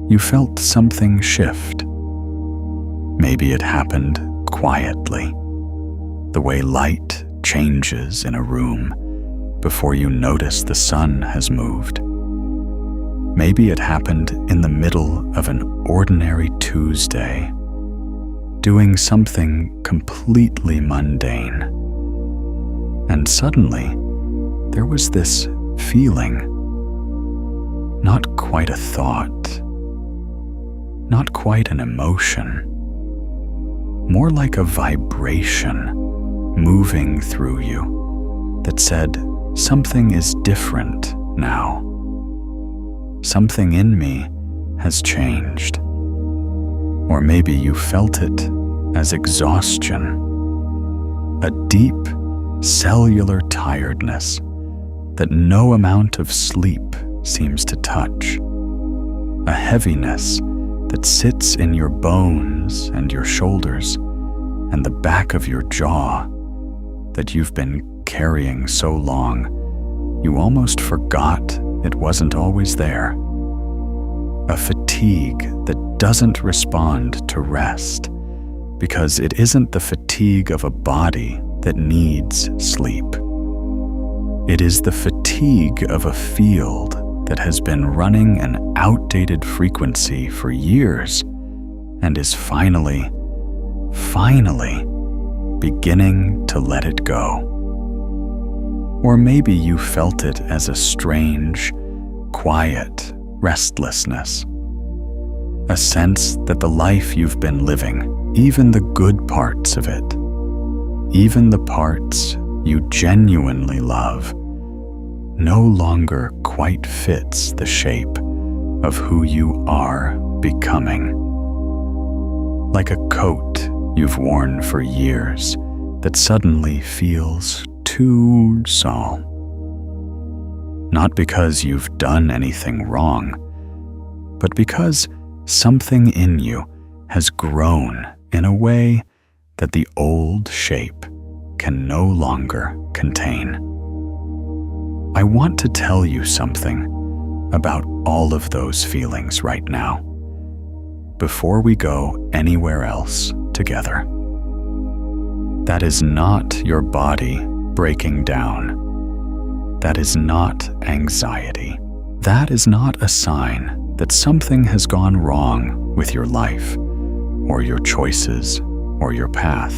you felt something shift. Maybe it happened quietly, the way light changes in a room before you notice the sun has moved. Maybe it happened in the middle of an ordinary Tuesday, doing something completely mundane. And suddenly, there was this feeling, not quite a thought, not quite an emotion, more like a vibration moving through you that said, something is different now. Something in me has changed. Or maybe you felt it as exhaustion, a deep cellular tiredness that no amount of sleep seems to touch, a heaviness that sits in your bones and your shoulders and the back of your jaw that you've been carrying so long you almost forgot it wasn't always there. A fatigue that doesn't respond to rest because it isn't the fatigue of a body that needs sleep. It is the fatigue of a field that has been running an outdated frequency for years and is finally beginning to let it go. Or maybe you felt it as a strange, quiet restlessness, a sense that the life you've been living, even the good parts of it, even the parts you genuinely love, no longer quite fits the shape of who you are becoming. Like a coat you've worn for years that suddenly feels too small. Not because you've done anything wrong, but because something in you has grown in a way that the old shape can no longer contain. I want to tell you something about all of those feelings right now, before we go anywhere else together. That is not your body breaking down. That is not anxiety. That is not a sign that something has gone wrong with your life, or your choices, or your path.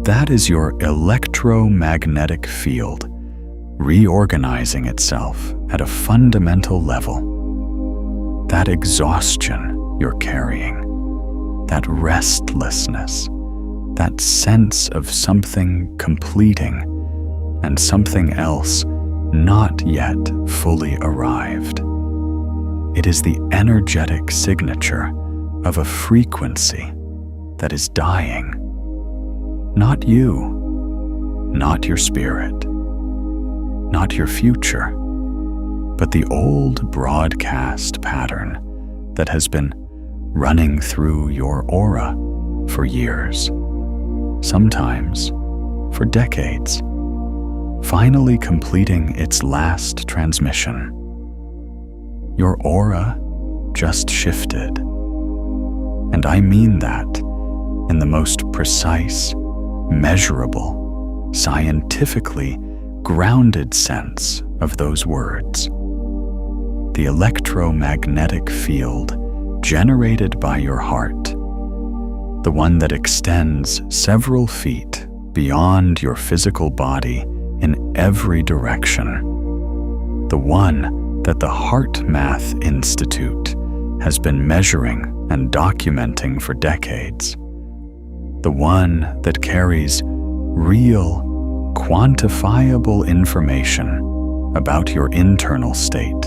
That is your electromagnetic field reorganizing itself at a fundamental level. That exhaustion you're carrying, that restlessness, that sense of something completing and something else not yet fully arrived. It is the energetic signature of a frequency that is dying. Not you, not your spirit, not your future, but the old broadcast pattern that has been running through your aura for years, sometimes for decades, finally completing its last transmission. Your aura just shifted. And I mean that in the most precise, measurable, scientifically grounded sense of those words. The electromagnetic field generated by your heart, the one that extends several feet beyond your physical body in every direction, the one that the HeartMath Institute has been measuring and documenting for decades, the one that carries real, quantifiable information about your internal state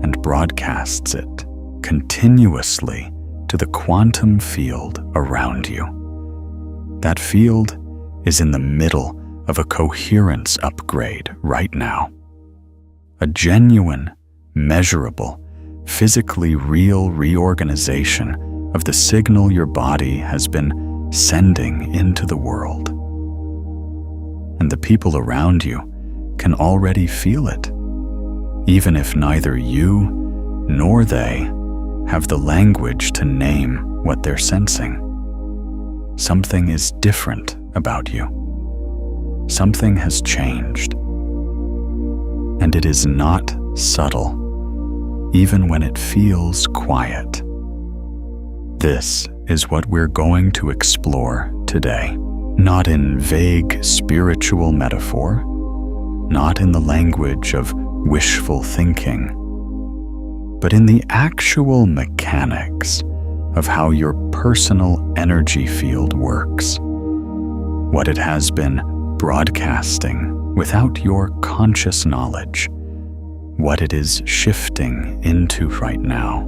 and broadcasts it continuously to the quantum field around you. That field is in the middle of a coherence upgrade right now. A genuine, measurable, physically real reorganization of the signal your body has been sending into the world. And the people around you can already feel it, even if neither you nor they have the language to name what they're sensing. Something is different about you. Something has changed. And it is not subtle, even when it feels quiet. This is what we're going to explore today, not in vague spiritual metaphor, not in the language of wishful thinking, but in the actual mechanics of how your personal energy field works, what it has been broadcasting without your conscious knowledge, what it is shifting into right now,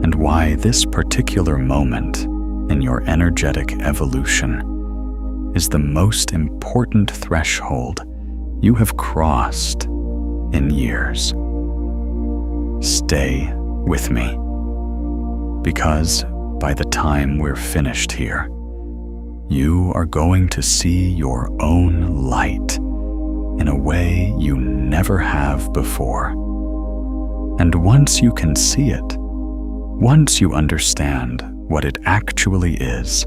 and why this particular moment in your energetic evolution is the most important threshold you have crossed in years. Stay with me, because by the time we're finished here, you are going to see your own light in a way you never have before. And once you can see it, once you understand what it actually is,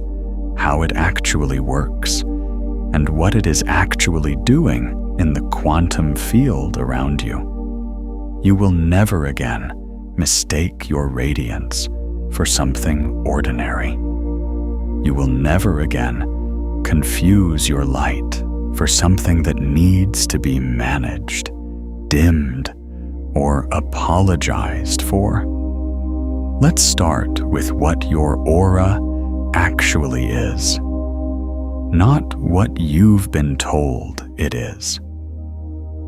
how it actually works, and what it is actually doing in the quantum field around you, you will never again mistake your radiance for something ordinary. You will never again confuse your light for something that needs to be managed, dimmed, or apologized for. Let's start with what your aura actually is, not what you've been told it is.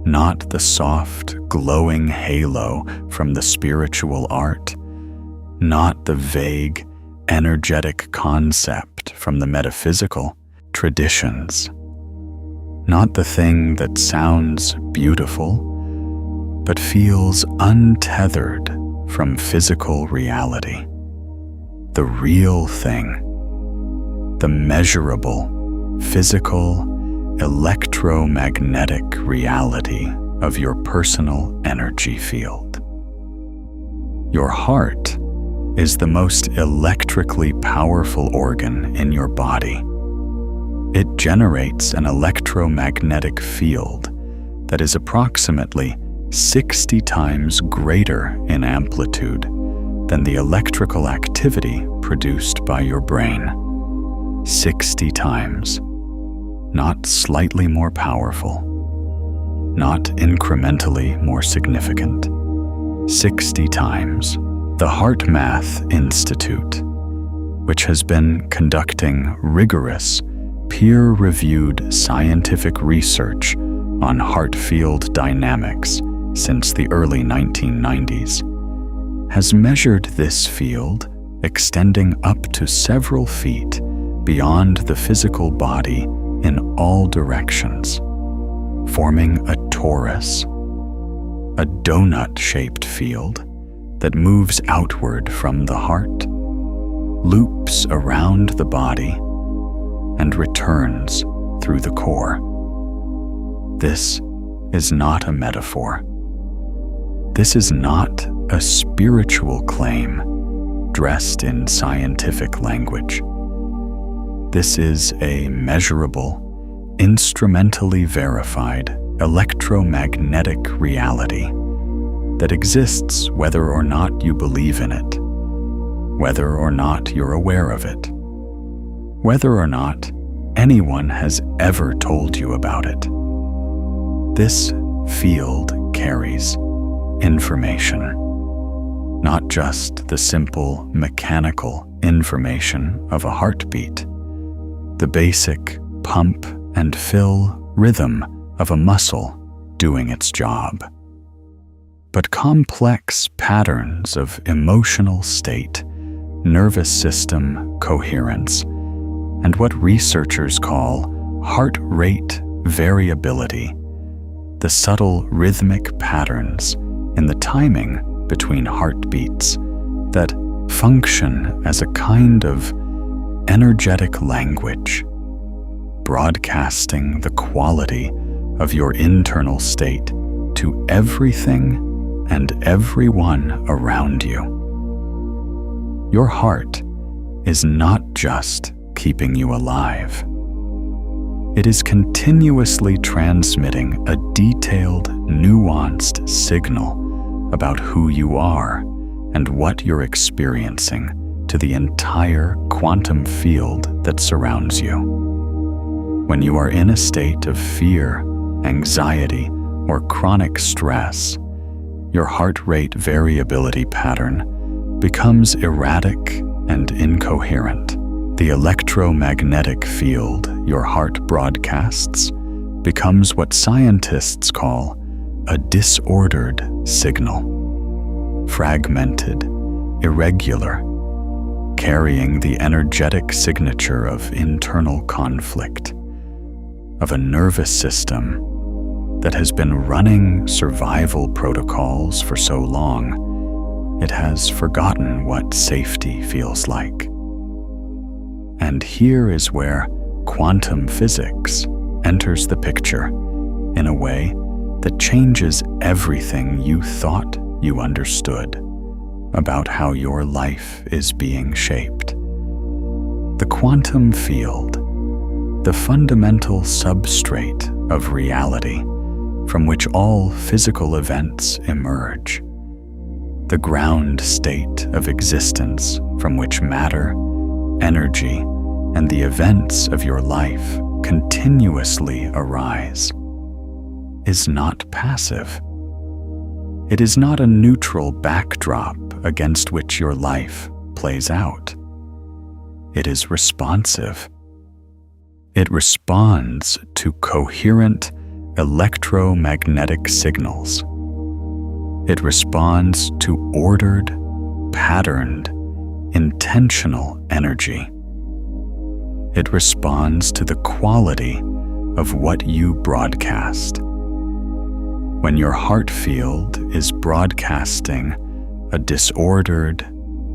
Not the soft, glowing halo from the spiritual art, not the vague, energetic concept from the metaphysical traditions, not the thing that sounds beautiful but feels untethered from physical reality. The real thing, the measurable, physical, electromagnetic reality of your personal energy field. Your heart is the most electrically powerful organ in your body. It generates an electromagnetic field that is approximately 60 times greater in amplitude than the electrical activity produced by your brain. 60 times. Not slightly more powerful, not incrementally more significant. 60 times. The HeartMath Institute, which has been conducting rigorous, peer-reviewed scientific research on heart field dynamics since the early 1990s, has measured this field extending up to several feet beyond the physical body in all directions, forming a torus, a donut-shaped field that moves outward from the heart, loops around the body, and returns through the core. This is not a metaphor. This is not a spiritual claim dressed in scientific language. This is a measurable, instrumentally verified electromagnetic reality that exists whether or not you believe in it, whether or not you're aware of it, whether or not anyone has ever told you about it. This field carries information, not just the simple mechanical information of a heartbeat, the basic pump and fill rhythm of a muscle doing its job, but complex patterns of emotional state, nervous system coherence, and what researchers call heart rate variability, the subtle rhythmic patterns in the timing between heartbeats that function as a kind of energetic language, broadcasting the quality of your internal state to everything and everyone around you. Your heart is not just keeping you alive. It is continuously transmitting a detailed, nuanced signal about who you are and what you're experiencing to the entire quantum field that surrounds you. When you are in a state of fear, anxiety, or chronic stress, your heart rate variability pattern becomes erratic and incoherent. The electromagnetic field your heart broadcasts becomes what scientists call a disordered signal, fragmented, irregular, carrying the energetic signature of internal conflict, of a nervous system that has been running survival protocols for so long, it has forgotten what safety feels like. And here is where quantum physics enters the picture in a way that changes everything you thought you understood about how your life is being shaped. The quantum field, the fundamental substrate of reality from which all physical events emerge, the ground state of existence from which matter, energy, and the events of your life continuously arise, is not passive. It is not a neutral backdrop against which your life plays out. It is responsive. It responds to coherent electromagnetic signals. It responds to ordered, patterned, intentional energy. It responds to the quality of what you broadcast. When your heart field is broadcasting a disordered,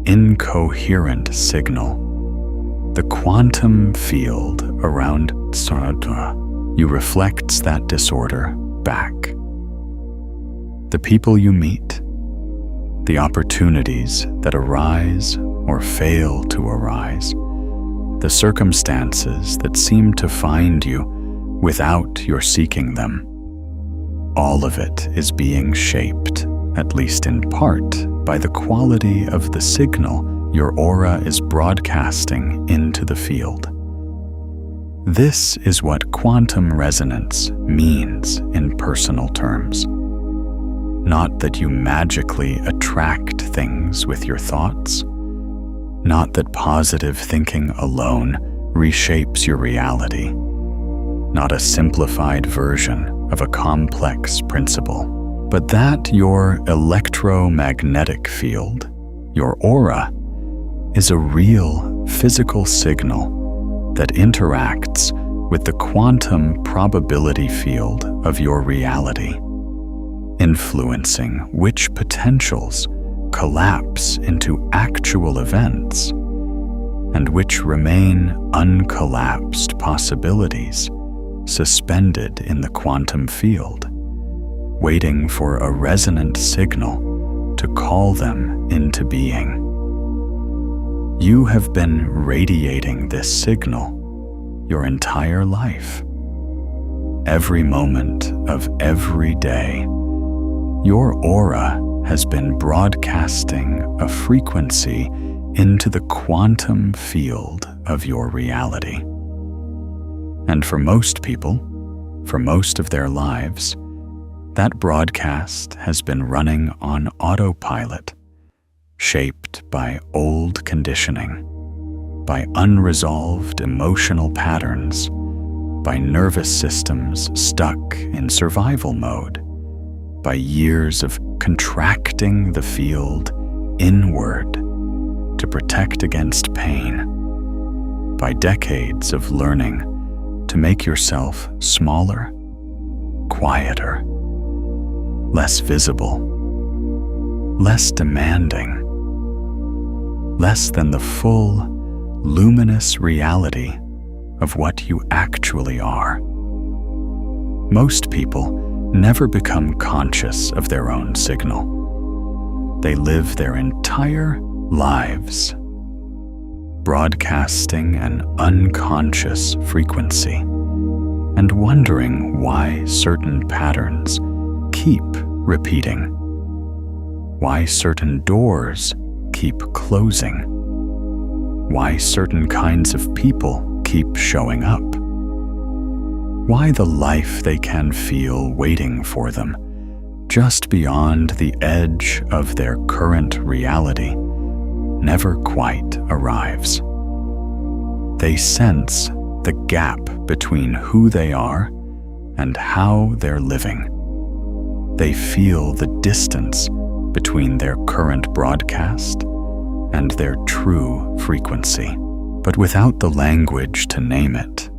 incoherent signal, the quantum field around you reflects that disorder back. The people you meet, the opportunities that arise or fail to arise, the circumstances that seem to find you without your seeking them, all of it is being shaped, at least in part, by the quality of the signal your aura is broadcasting into the field. This is what quantum resonance means in personal terms. Not that you magically attract things with your thoughts, not that positive thinking alone reshapes your reality, not a simplified version of a complex principle, but that your electromagnetic field, your aura, is a real physical signal that interacts with the quantum probability field of your reality, influencing which potentials collapse into actual events and which remain uncollapsed possibilities suspended in the quantum field, waiting for a resonant signal to call them into being. You have been radiating this signal your entire life. Every moment of every day, your aura has been broadcasting a frequency into the quantum field of your reality. And for most people, for most of their lives, that broadcast has been running on autopilot, shaped by old conditioning, by unresolved emotional patterns, by nervous systems stuck in survival mode, by years of contracting the field inward to protect against pain, by decades of learning to make yourself smaller, quieter, less visible, less demanding, less than the full, luminous reality of what you actually are. Most people never become conscious of their own signal. they live their entire lives, broadcasting an unconscious frequency and wondering why certain patterns keep repeating, why certain doors keep closing, why certain kinds of people keep showing up, why the life they can feel waiting for them just beyond the edge of their current reality never quite arrives. They sense the gap between who they are and how they're living. They feel the distance between their current broadcast and their true frequency, but without the language to name it,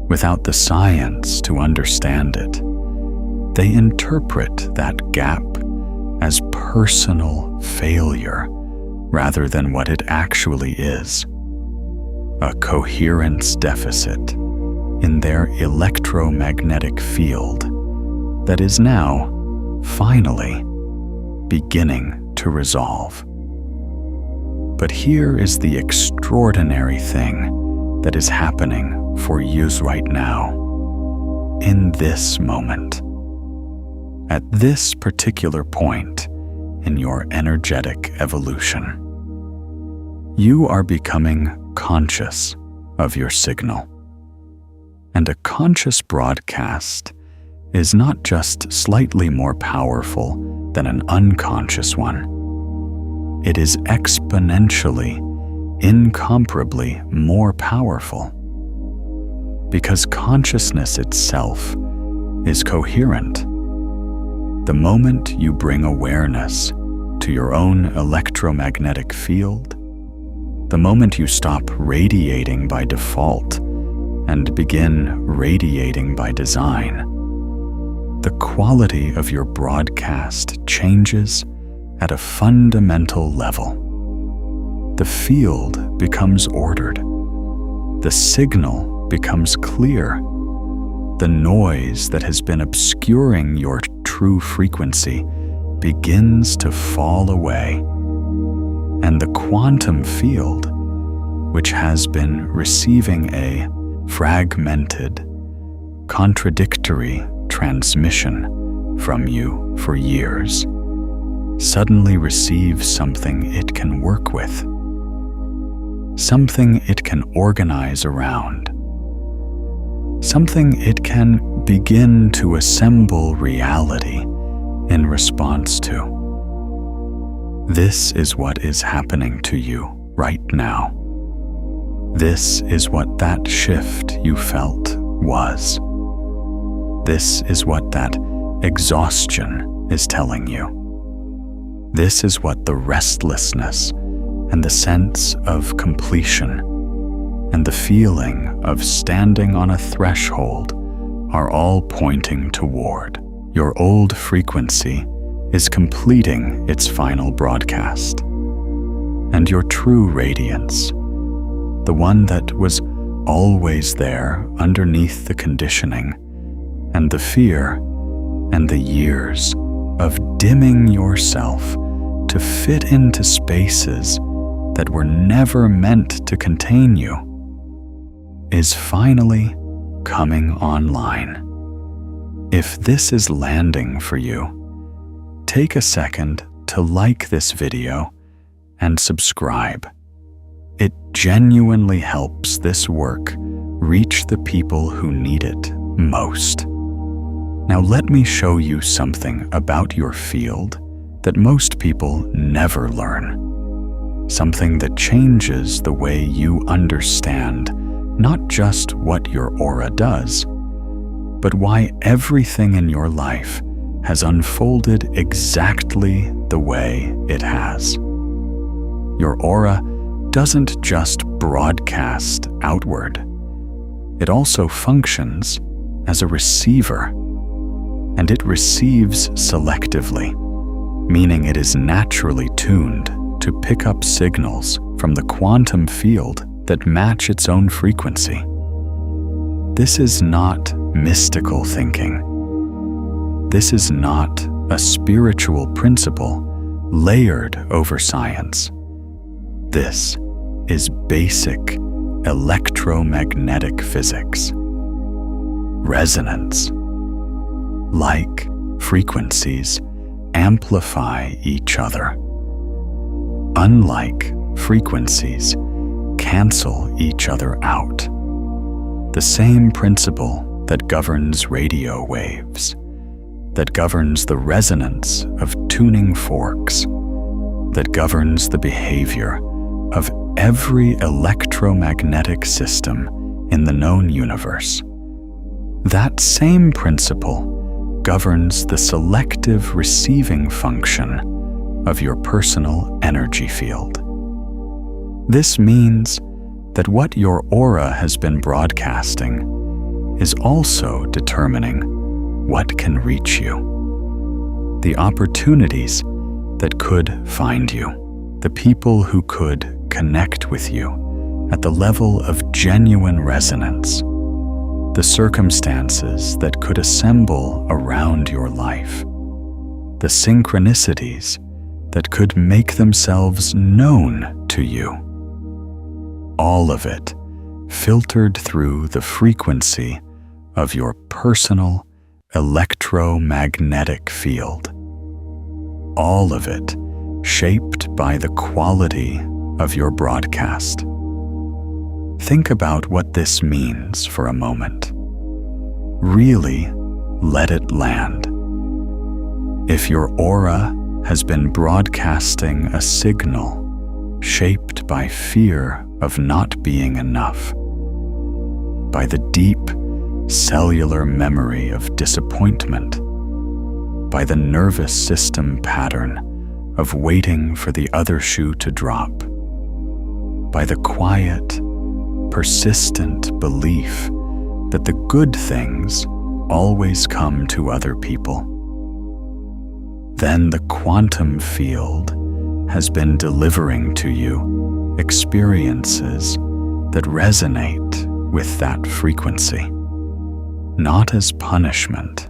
without the science to understand it, they interpret that gap as personal failure rather than what it actually is, a coherence deficit in their electromagnetic field that is now, finally, beginning to resolve. But here is the extraordinary thing that is happening for you right now, in this moment. At this particular point in your energetic evolution, you are becoming conscious of your signal. And a conscious broadcast is not just slightly more powerful than an unconscious one. It is exponentially, incomparably more powerful. Because consciousness itself is coherent. The moment you bring awareness to your own electromagnetic field, the moment you stop radiating by default and begin radiating by design, the quality of your broadcast changes at a fundamental level. The field becomes ordered. The signal becomes clear. The noise that has been obscuring your true frequency begins to fall away. And the quantum field, which has been receiving a fragmented, contradictory transmission from you for years, suddenly receives something it can work with, something it can organize around, something it can begin to assemble reality in response to. This is what is happening to you right now. This is what that shift you felt was. This is what that exhaustion is telling you. This is what the restlessness and the sense of completion and the feeling of standing on a threshold are all pointing toward. Your old frequency is completing its final broadcast. And your true radiance, the one that was always there underneath the conditioning and the fear and the years of dimming yourself to fit into spaces that were never meant to contain you, is finally coming online. If this is landing for you, take a second to like this video and subscribe. It genuinely helps this work reach the people who need it most. Now let me show you something about your field that most people never learn. Something that changes the way you understand not just what your aura does, but why everything in your life has unfolded exactly the way it has. Your aura doesn't just broadcast outward. It also functions as a receiver, and it receives selectively, meaning it is naturally tuned to pick up signals from the quantum field that match its own frequency. This is not mystical thinking. This is not a spiritual principle layered over science. This is basic electromagnetic physics. Resonance. Like frequencies amplify each other. Unlike frequencies cancel each other out. The same principle that governs radio waves, that governs the resonance of tuning forks, that governs the behavior of every electromagnetic system in the known universe. That same principle governs the selective receiving function of your personal energy field. This means that what your aura has been broadcasting is also determining what can reach you. The opportunities that could find you, the people who could connect with you at the level of genuine resonance, the circumstances that could assemble around your life, the synchronicities that could make themselves known to you. All of it filtered through the frequency of your personal electromagnetic field. All of it shaped by the quality of your broadcast. Think about what this means for a moment. Really let it land. If your aura has been broadcasting a signal shaped by fear of not being enough, by the deep cellular memory of disappointment, by the nervous system pattern of waiting for the other shoe to drop, by the quiet, persistent belief that the good things always come to other people, then the quantum field has been delivering to you experiences that resonate with that frequency, not as punishment,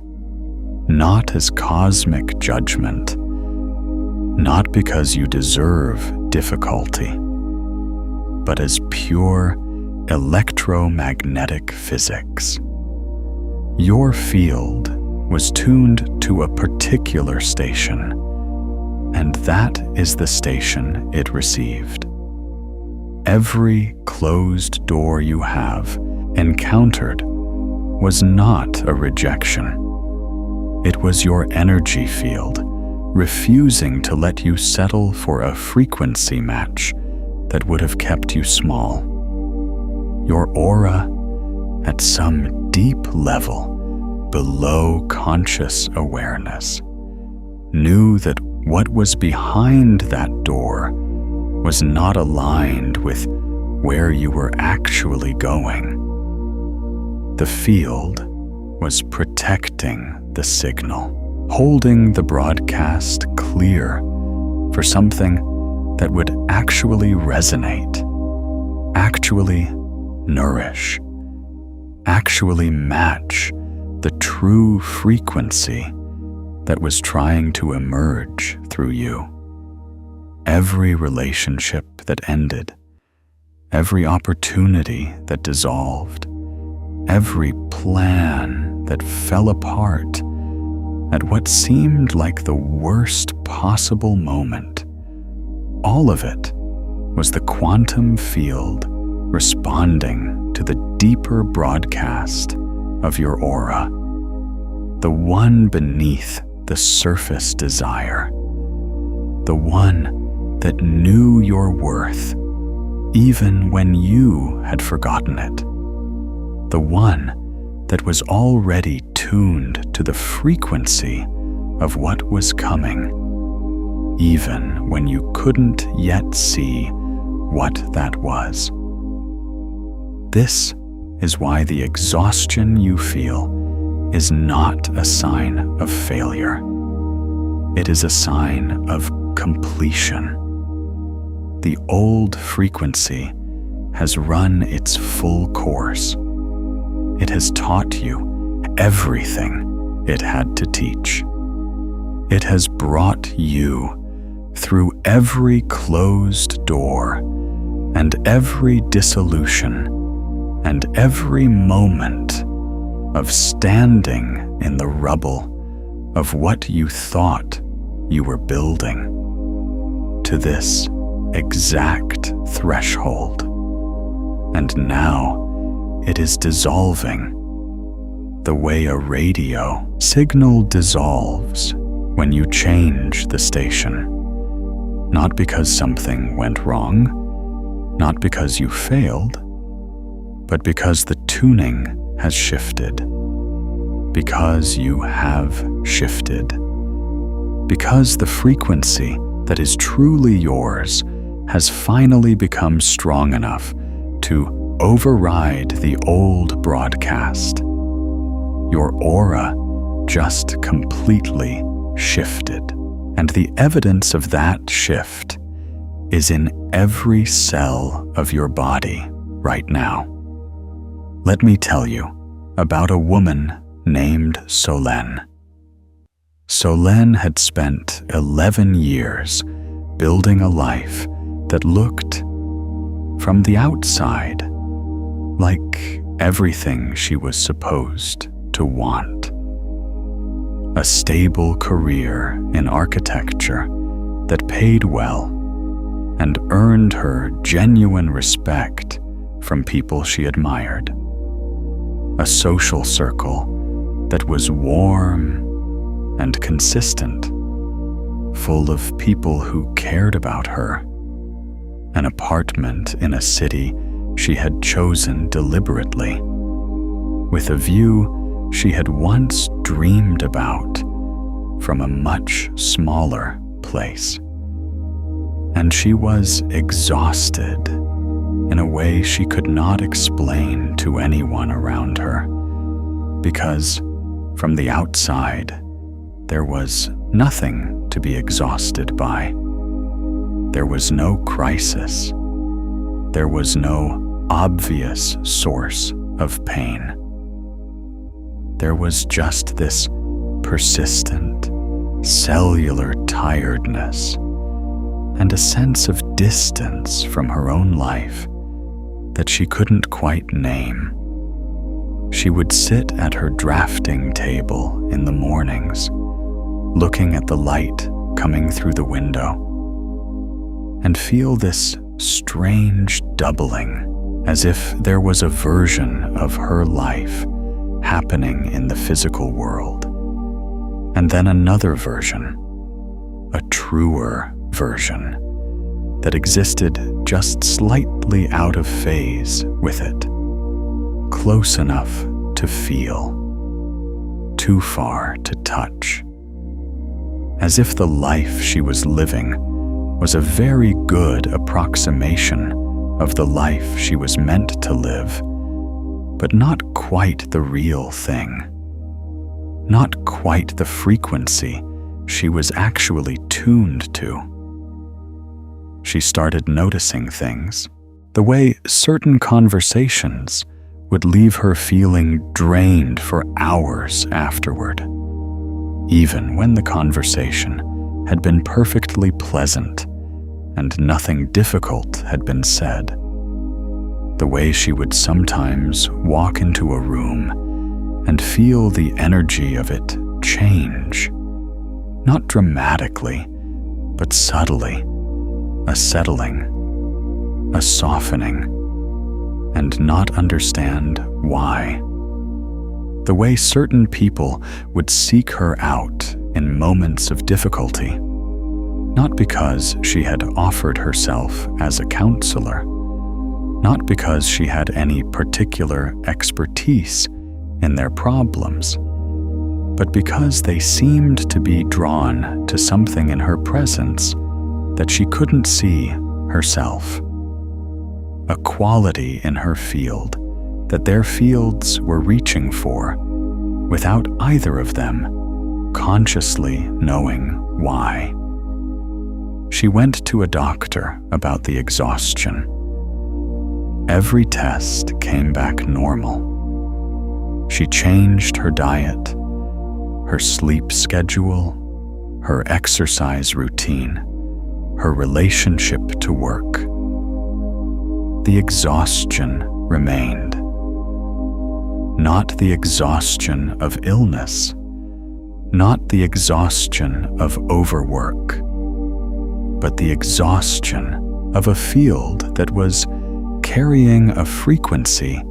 not as cosmic judgment, not because you deserve difficulty, but as pure electromagnetic physics. Your field was tuned to a particular station, and that is the station it received. Every closed door you have encountered was not a rejection. It was your energy field refusing to let you settle for a frequency match that would have kept you small. Your aura, at some deep level below conscious awareness, knew that what was behind that door was not aligned with where you were actually going. The field was protecting the signal, holding the broadcast clear for something that would actually resonate, actually nourish, actually match the true frequency that was trying to emerge through you. Every relationship that ended, every opportunity that dissolved, every plan that fell apart at what seemed like the worst possible moment, all of it was the quantum field responding to the deeper broadcast of your aura, the one beneath the surface desire, the one that knew your worth even when you had forgotten it, the one that was already tuned to the frequency of what was coming, even when you couldn't yet see what that was. This is why the exhaustion you feel is not a sign of failure. It is a sign of completion. The old frequency has run its full course. It has taught you everything it had to teach. It has brought you through every closed door and every dissolution and every moment of standing in the rubble of what you thought you were building, to this exact threshold. And now it is dissolving, the way a radio signal dissolves when you change the station. Not because something went wrong, not because you failed, but because the tuning has shifted, because you have shifted, because the frequency that is truly yours has finally become strong enough to override the old broadcast. Your aura just completely shifted, and the evidence of that shift is in every cell of your body right now. Let me tell you about a woman named Solenne. Solenne had spent 11 years building a life that looked, from the outside, like everything she was supposed to want. A stable career in architecture that paid well and earned her genuine respect from people she admired. A social circle that was warm and consistent, full of people who cared about her. An apartment in a city she had chosen deliberately, with a view she had once dreamed about from a much smaller place. And she was exhausted in a way she could not explain to anyone around her, because from the outside, there was nothing to be exhausted by. There was no crisis. There was no obvious source of pain. There was just this persistent, cellular tiredness and a sense of distance from her own life that she couldn't quite name. She would sit at her drafting table in the mornings, looking at the light coming through the window, and feel this strange doubling, as if there was a version of her life happening in the physical world, and then another version, a truer version, that existed just slightly out of phase with it, close enough to feel, too far to touch, as if the life she was living was a very good approximation of the life she was meant to live, but not quite the real thing, not quite the frequency she was actually tuned to. She started noticing things, the way certain conversations would leave her feeling drained for hours afterward, even when the conversation had been perfectly pleasant and nothing difficult had been said. The way she would sometimes walk into a room and feel the energy of it change, not dramatically, but subtly, a settling, a softening, and not understand why. The way certain people would seek her out in moments of difficulty, not because she had offered herself as a counselor, not because she had any particular expertise in their problems, but because they seemed to be drawn to something in her presence that she couldn't see herself. A quality in her field that their fields were reaching for, without either of them consciously knowing why. She went to a doctor about the exhaustion. Every test came back normal. She changed her diet, her sleep schedule, her exercise routine, her relationship to work. The exhaustion remained. Not the exhaustion of illness, not the exhaustion of overwork, but the exhaustion of a field that was carrying a frequency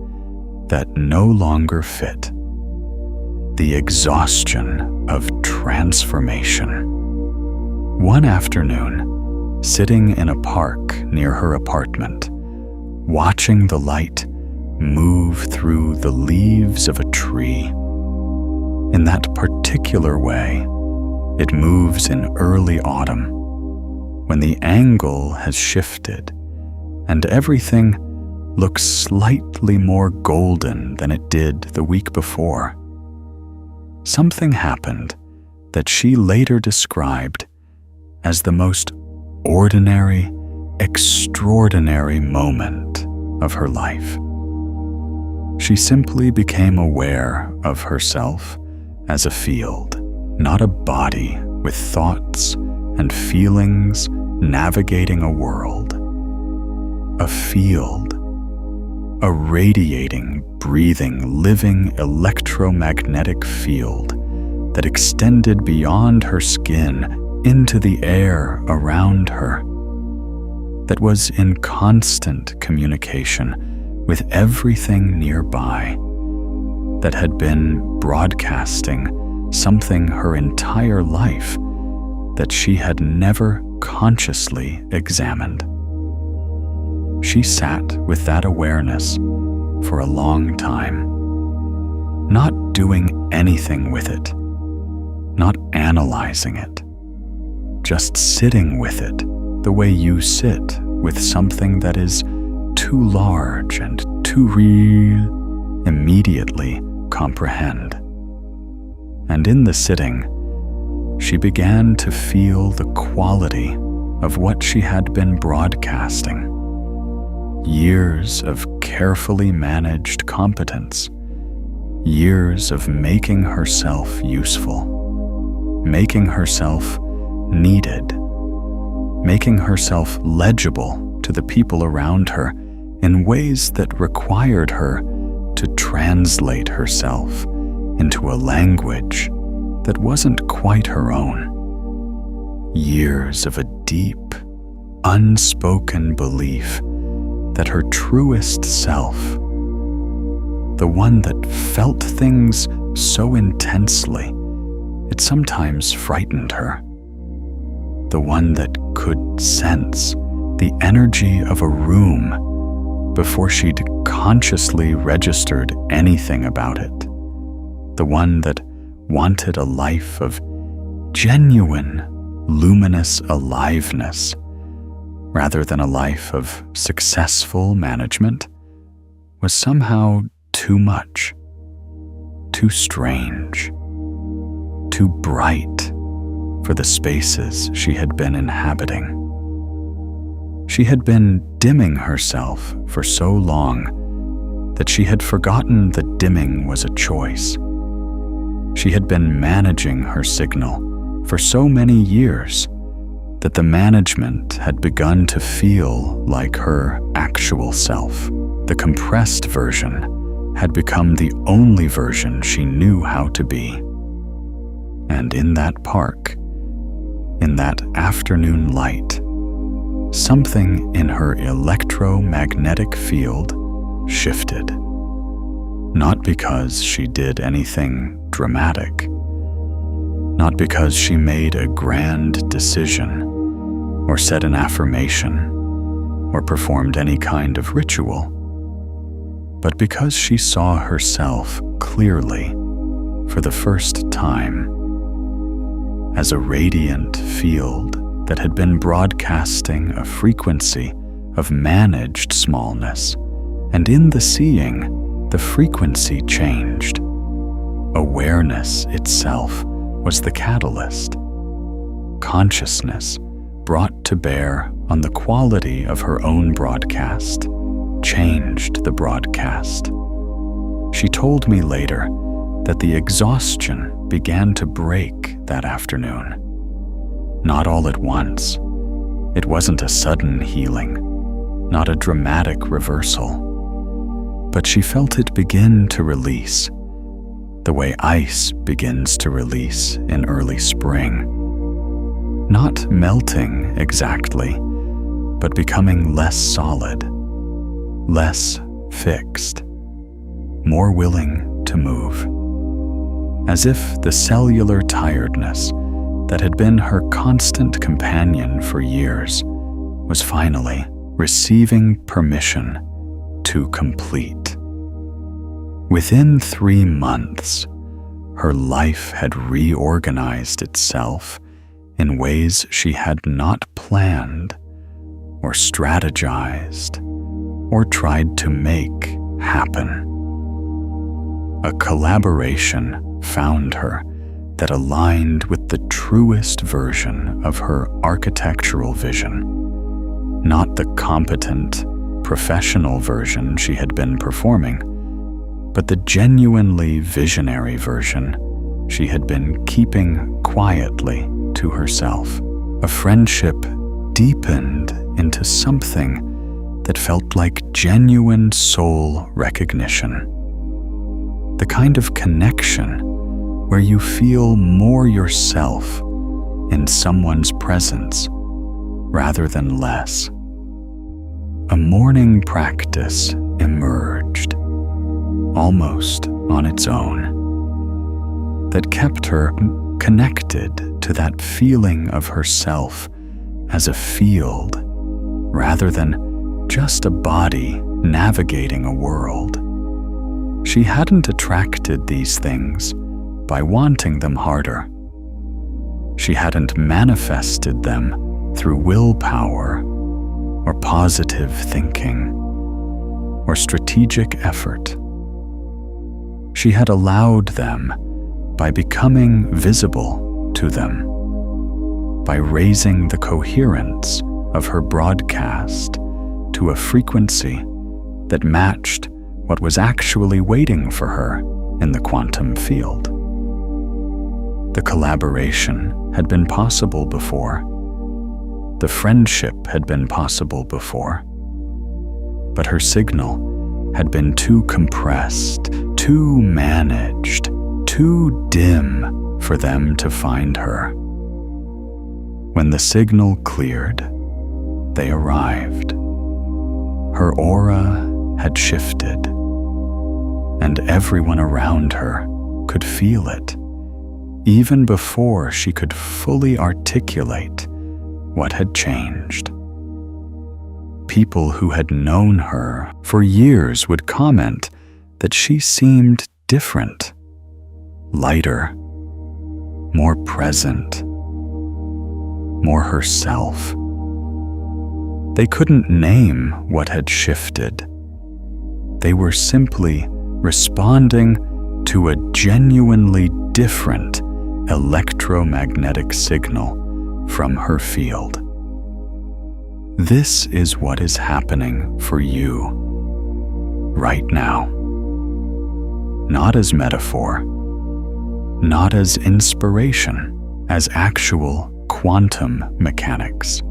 that no longer fit. The exhaustion of transformation. One afternoon, sitting in a park near her apartment, watching the light move through the leaves of a tree. In that particular way, it moves in early autumn, when the angle has shifted and everything looks slightly more golden than it did the week before. Something happened that she later described as the most ordinary, extraordinary moment of her life. She simply became aware of herself as a field, not a body with thoughts and feelings navigating a world. A field, a radiating, breathing, living electromagnetic field that extended beyond her skin into the air around her, that was in constant communication with everything nearby, that had been broadcasting something her entire life that she had never consciously examined. She sat with that awareness for a long time, not doing anything with it, not analyzing it, just sitting with it the way you sit with something that is too large and too real, immediately comprehend. And in the sitting, she began to feel the quality of what she had been broadcasting. Years of carefully managed competence, years of making herself useful, making herself needed, making herself legible to the people around her in ways that required her to translate herself into a language that wasn't quite her own. Years of a deep, unspoken belief that her truest self, the one that felt things so intensely it sometimes frightened her, the one that could sense the energy of a room before she'd consciously registered anything about it, the one that wanted a life of genuine, luminous aliveness rather than a life of successful management, was somehow too much, too strange, too bright for the spaces she had been inhabiting. She had been dimming herself for so long that she had forgotten that dimming was a choice. She had been managing her signal for so many years that the management had begun to feel like her actual self. The compressed version had become the only version she knew how to be. And in that park, in that afternoon light, something in her electromagnetic field shifted. Not because she did anything dramatic, not because she made a grand decision, or said an affirmation, or performed any kind of ritual, but because she saw herself clearly for the first time as a radiant field that had been broadcasting a frequency of managed smallness, and in the seeing, the frequency changed. Awareness itself was the catalyst. Consciousness brought to bear on the quality of her own broadcast changed the broadcast. She told me later that the exhaustion began to break that afternoon. Not all at once, It wasn't a sudden healing, not a dramatic reversal, but she felt it begin to release, the way ice begins to release in early spring. Not melting exactly, but becoming less solid, less fixed, more willing to move. As if the cellular tiredness that had been her constant companion for years was finally receiving permission to complete. Within 3 months, her life had reorganized itself in ways she had not planned or strategized or tried to make happen. A collaboration found her that aligned with the truest version of her architectural vision, not the competent, professional version she had been performing, but the genuinely visionary version she had been keeping quietly to herself. A friendship deepened into something that felt like genuine soul recognition. The kind of connection where you feel more yourself in someone's presence rather than less. A morning practice emerged, almost on its own, that kept her connected to that feeling of herself as a field rather than just a body navigating a world. She hadn't attracted these things by wanting them harder. She hadn't manifested them through willpower or positive thinking or strategic effort. She had allowed them by becoming visible to them, by raising the coherence of her broadcast to a frequency that matched what was actually waiting for her in the quantum field. The collaboration had been possible before. The friendship had been possible before. But her signal had been too compressed, too managed, too dim for them to find her. When the signal cleared, they arrived. Her aura had shifted, and everyone around her could feel it, even before she could fully articulate what had changed. People who had known her for years would comment that she seemed different, lighter, more present, more herself. They couldn't name what had shifted. They were simply responding to a genuinely different electromagnetic signal from her field. This is what is happening for you right now. Not as metaphor, not as inspiration, as actual quantum mechanics.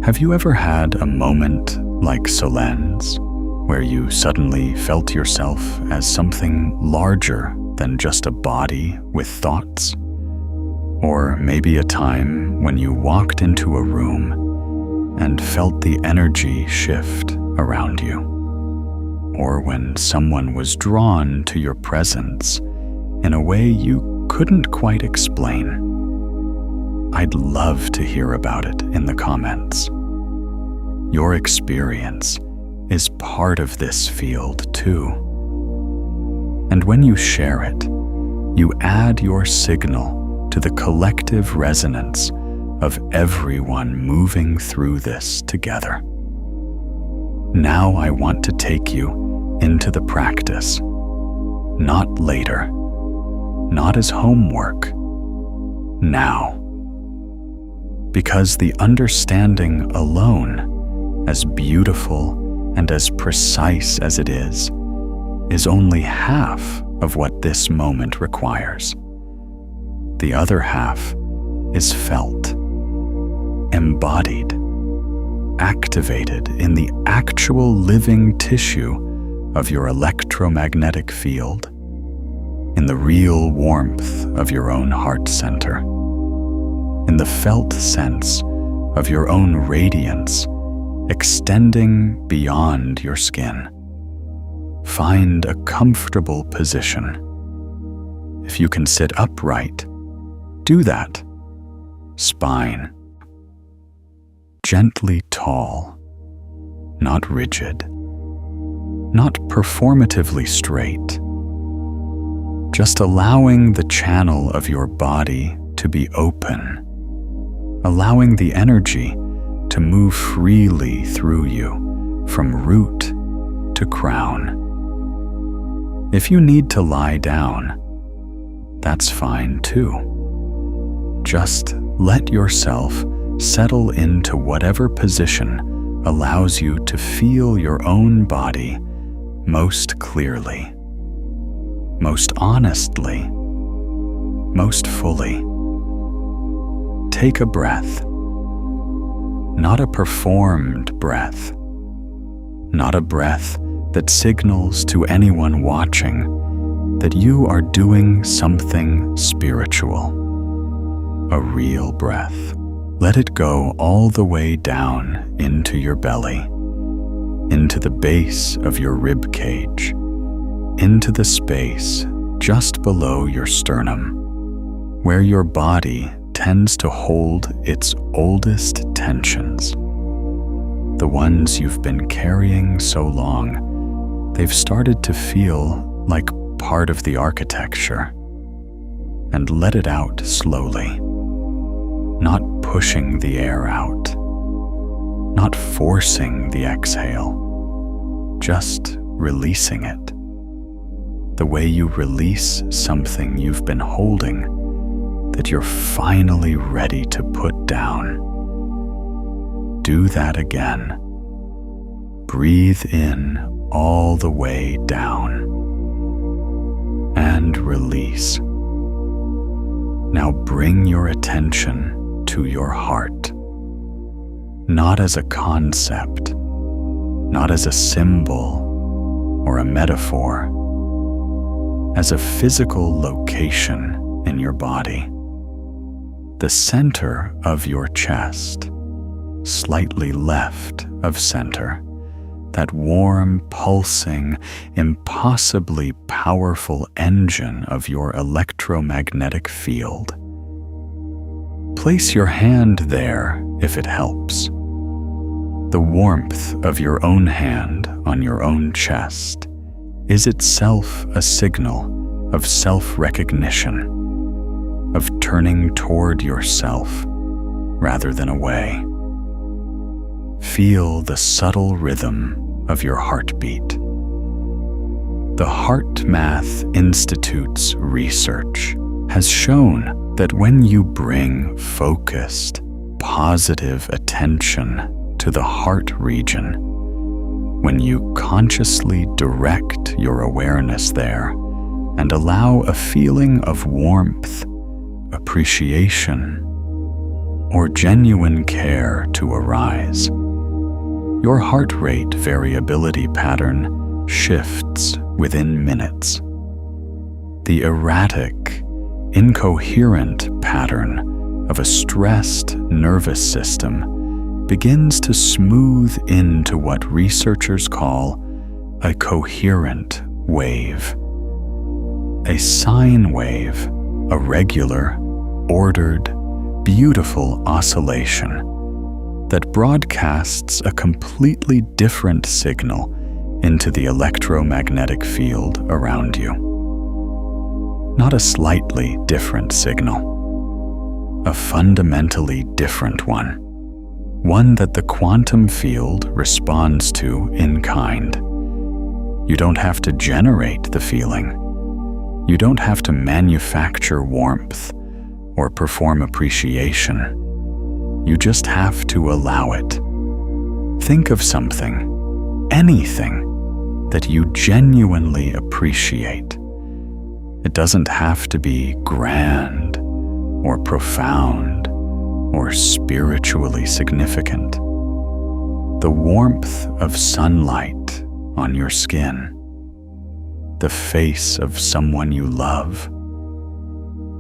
Have you ever had a moment like Solenne's, where you suddenly felt yourself as something larger than just a body with thoughts? Or maybe a time when you walked into a room and felt the energy shift around you? Or when someone was drawn to your presence in a way you couldn't quite explain? I'd love to hear about it in the comments. Your experience is part of this field too. And when you share it, you add your signal to the collective resonance of everyone moving through this together. Now I want to take you into the practice, not later, not as homework, now. Because the understanding alone, as beautiful and as precise as it is only half of what this moment requires. The other half is felt, embodied, activated in the actual living tissue of your electromagnetic field, in the real warmth of your own heart center, in the felt sense of your own radiance extending beyond your skin. Find a comfortable position. If you can sit upright, do that. Spine gently tall, not rigid, not performatively straight. Just allowing the channel of your body to be open, allowing the energy to move freely through you from root to crown. If you need to lie down, that's fine too. Just let yourself settle into whatever position allows you to feel your own body most clearly, most honestly, most fully. Take a breath, not a performed breath, not a breath that signals to anyone watching that you are doing something spiritual. A real breath. Let it go all the way down into your belly, into the base of your rib cage, into the space just below your sternum, where your body tends to hold its oldest tensions. The ones you've been carrying so long, they've started to feel like part of the architecture. And let it out slowly, not pushing the air out, not forcing the exhale, just releasing it. The way you release something you've been holding that you're finally ready to put down. Do that again. Breathe in all the way down and release. Now bring your attention to your heart, not as a concept, not as a symbol or a metaphor, as a physical location in your body. The center of your chest, slightly left of center, that warm, pulsing, impossibly powerful engine of your electromagnetic field. Place your hand there if it helps. The warmth of your own hand on your own chest is itself a signal of self-recognition, of turning toward yourself rather than away. Feel the subtle rhythm of your heartbeat. The HeartMath Institute's research has shown that when you bring focused, positive attention to the heart region, when you consciously direct your awareness there and allow a feeling of warmth, appreciation, or genuine care to arise, your heart rate variability pattern shifts within minutes. The erratic, incoherent pattern of a stressed nervous system begins to smooth into what researchers call a coherent wave. A sine wave, a regular, ordered, beautiful oscillation that broadcasts a completely different signal into the electromagnetic field around you. Not a slightly different signal, a fundamentally different one. One that the quantum field responds to in kind. You don't have to generate the feeling. You don't have to manufacture warmth or perform appreciation. You just have to allow it. Think of something, anything, that you genuinely appreciate. It doesn't have to be grand or profound or spiritually significant. the warmth of sunlight on your skin, the face of someone you love,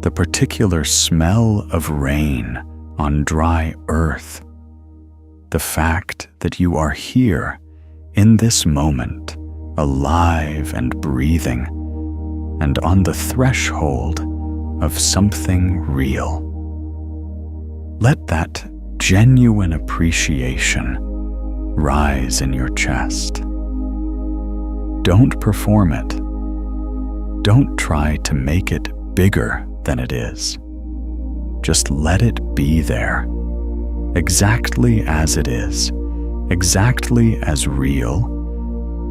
the particular smell of rain on dry earth, the fact that you are here in this moment, alive and breathing, and on the threshold of something real. Let that genuine appreciation rise in your chest. Don't perform it. Don't try to make it bigger than it is. Just let it be there, exactly as it is, exactly as real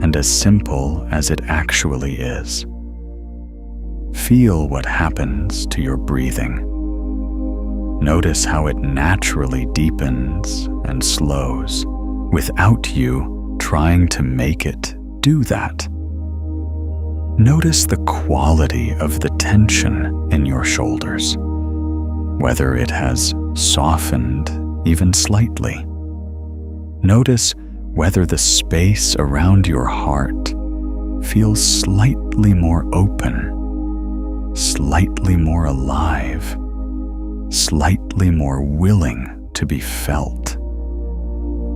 and as simple as it actually is. Feel what happens to your breathing. Notice how it naturally deepens and slows without you trying to make it do that. Notice the quality of the tension in your shoulders, whether it has softened even slightly. Notice whether the space around your heart feels slightly more open, slightly more alive, slightly more willing to be felt.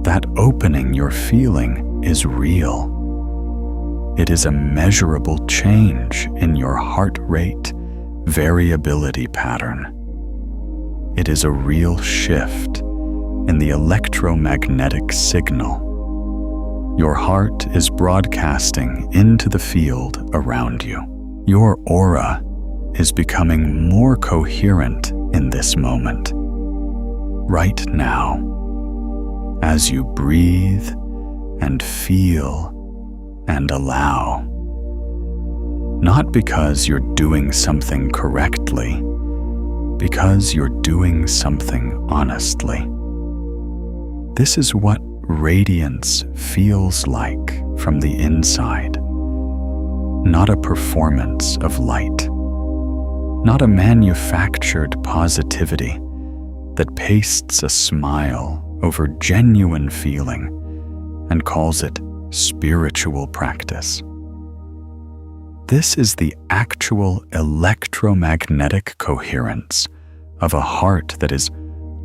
That opening you're feeling is real. It is a measurable change in your heart rate variability pattern. It is a real shift in the electromagnetic signal. Your heart is broadcasting into the field around you. Your aura is becoming more coherent in this moment, right now, as you breathe and feel and allow. Not because you're doing something correctly, because you're doing something honestly. This is what radiance feels like from the inside. Not a performance of light. Not a manufactured positivity that pastes a smile over genuine feeling and calls it spiritual practice. This is the actual electromagnetic coherence of a heart that is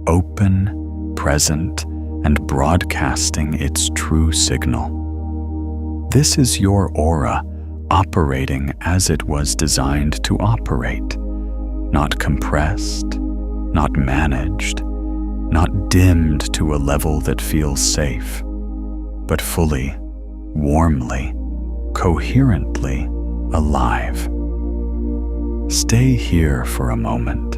open, present, and broadcasting its true signal. This is your aura operating as it was designed to operate, not compressed, not managed, not dimmed to a level that feels safe, but fully, warmly, coherently alive. Stay here for a moment.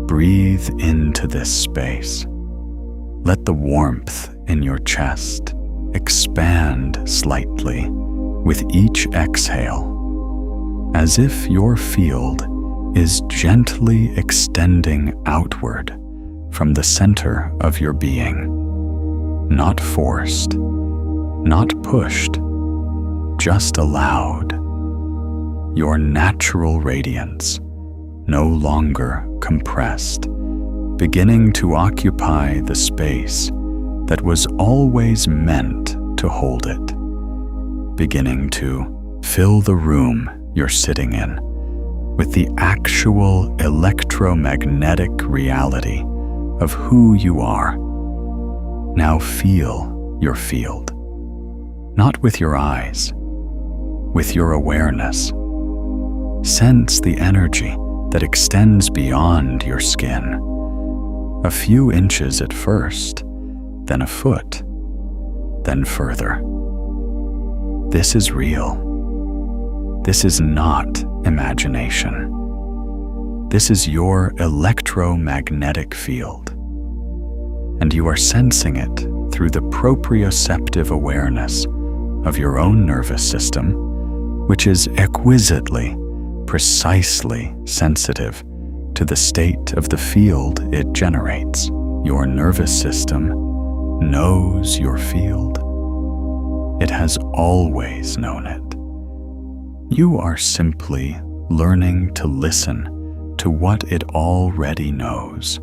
Breathe into this space. Let the warmth in your chest expand slightly with each exhale, as if your field is gently extending outward from the center of your being. Not forced, not pushed, just allowed. Your natural radiance, no longer compressed, beginning to occupy the space that was always meant to hold it, beginning to fill the room you're sitting in with the actual electromagnetic reality of who you are. Now feel your field, not with your eyes, with your awareness. Sense the energy that extends beyond your skin, a few inches at first, then a foot, then further. This is real. This is not imagination. This is your electromagnetic field, and you are sensing it through the proprioceptive awareness of your own nervous system, which is exquisitely, precisely sensitive to the state of the field it generates. Your nervous system knows your field. It has always known it. You are simply learning to listen to what it already knows.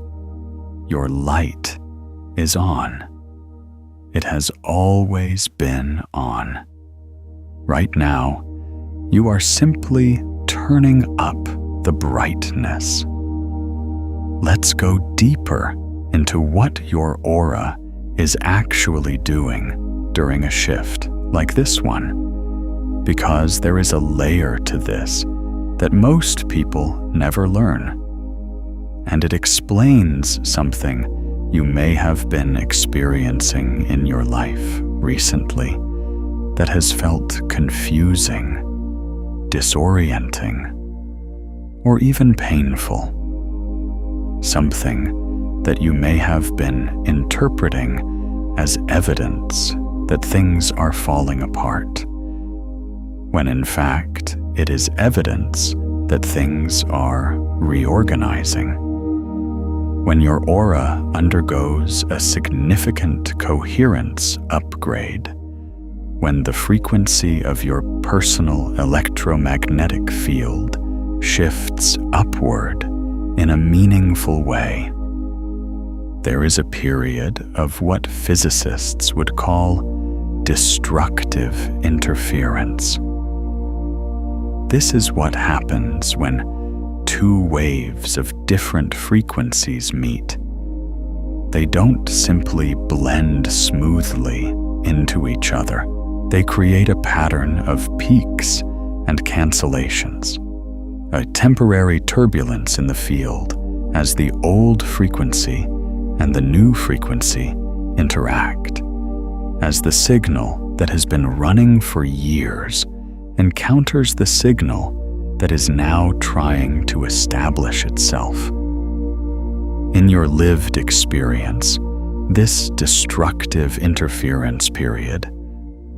Your light is on. it has always been on. Right now, you are simply turning up the brightness. Let's go deeper into what your aura is actually doing during a shift like this one, because there is a layer to this that most people never learn, and it explains something you may have been experiencing in your life recently that has felt confusing, disorienting, or even painful. Something that you may have been interpreting as evidence that things are falling apart, when in fact it is evidence that things are reorganizing. When your aura undergoes a significant coherence upgrade, when the frequency of your personal electromagnetic field shifts upward in a meaningful way, there is a period of what physicists would call destructive interference. This is what happens when two waves of different frequencies meet. They don't simply blend smoothly into each other. They create a pattern of peaks and cancellations, a temporary turbulence in the field as the old frequency and the new frequency interact, as the signal that has been running for years encounters the signal that is now trying to establish itself. In your lived experience, this destructive interference period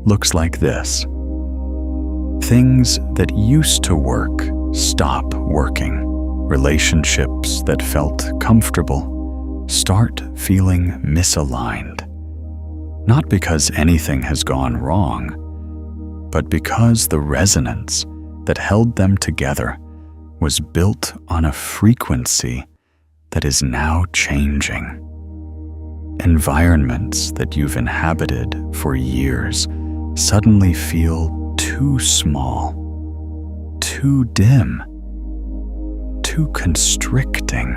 looks like this. Things that used to work stop working. Relationships that felt comfortable start feeling misaligned. Not because anything has gone wrong, but because the resonance that held them together was built on a frequency that is now changing. Environments that you've inhabited for years suddenly feel too small, too dim, too constricting,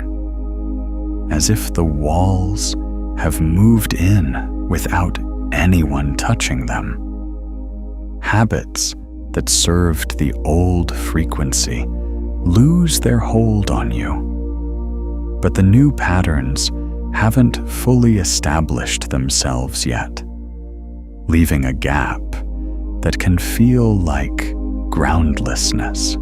as if the walls have moved in without anyone touching them. Habits that served the old frequency lose their hold on you, but the new patterns haven't fully established themselves yet, leaving a gap that can feel like groundlessness,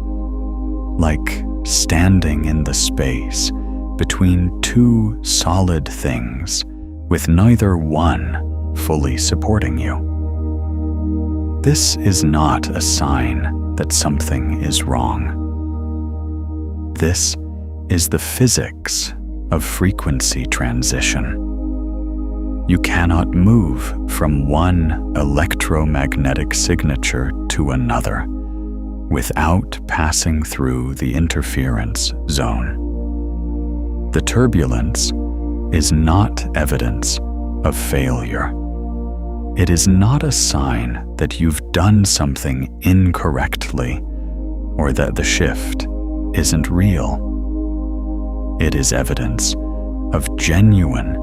like standing in the space between two solid things with neither one fully supporting you. This is not a sign that something is wrong. This is the physics of frequency transition. You cannot move from one electromagnetic signature to another without passing through the interference zone. The turbulence is not evidence of failure. It is not a sign that you've done something incorrectly or that the shift isn't real. It is evidence of genuine,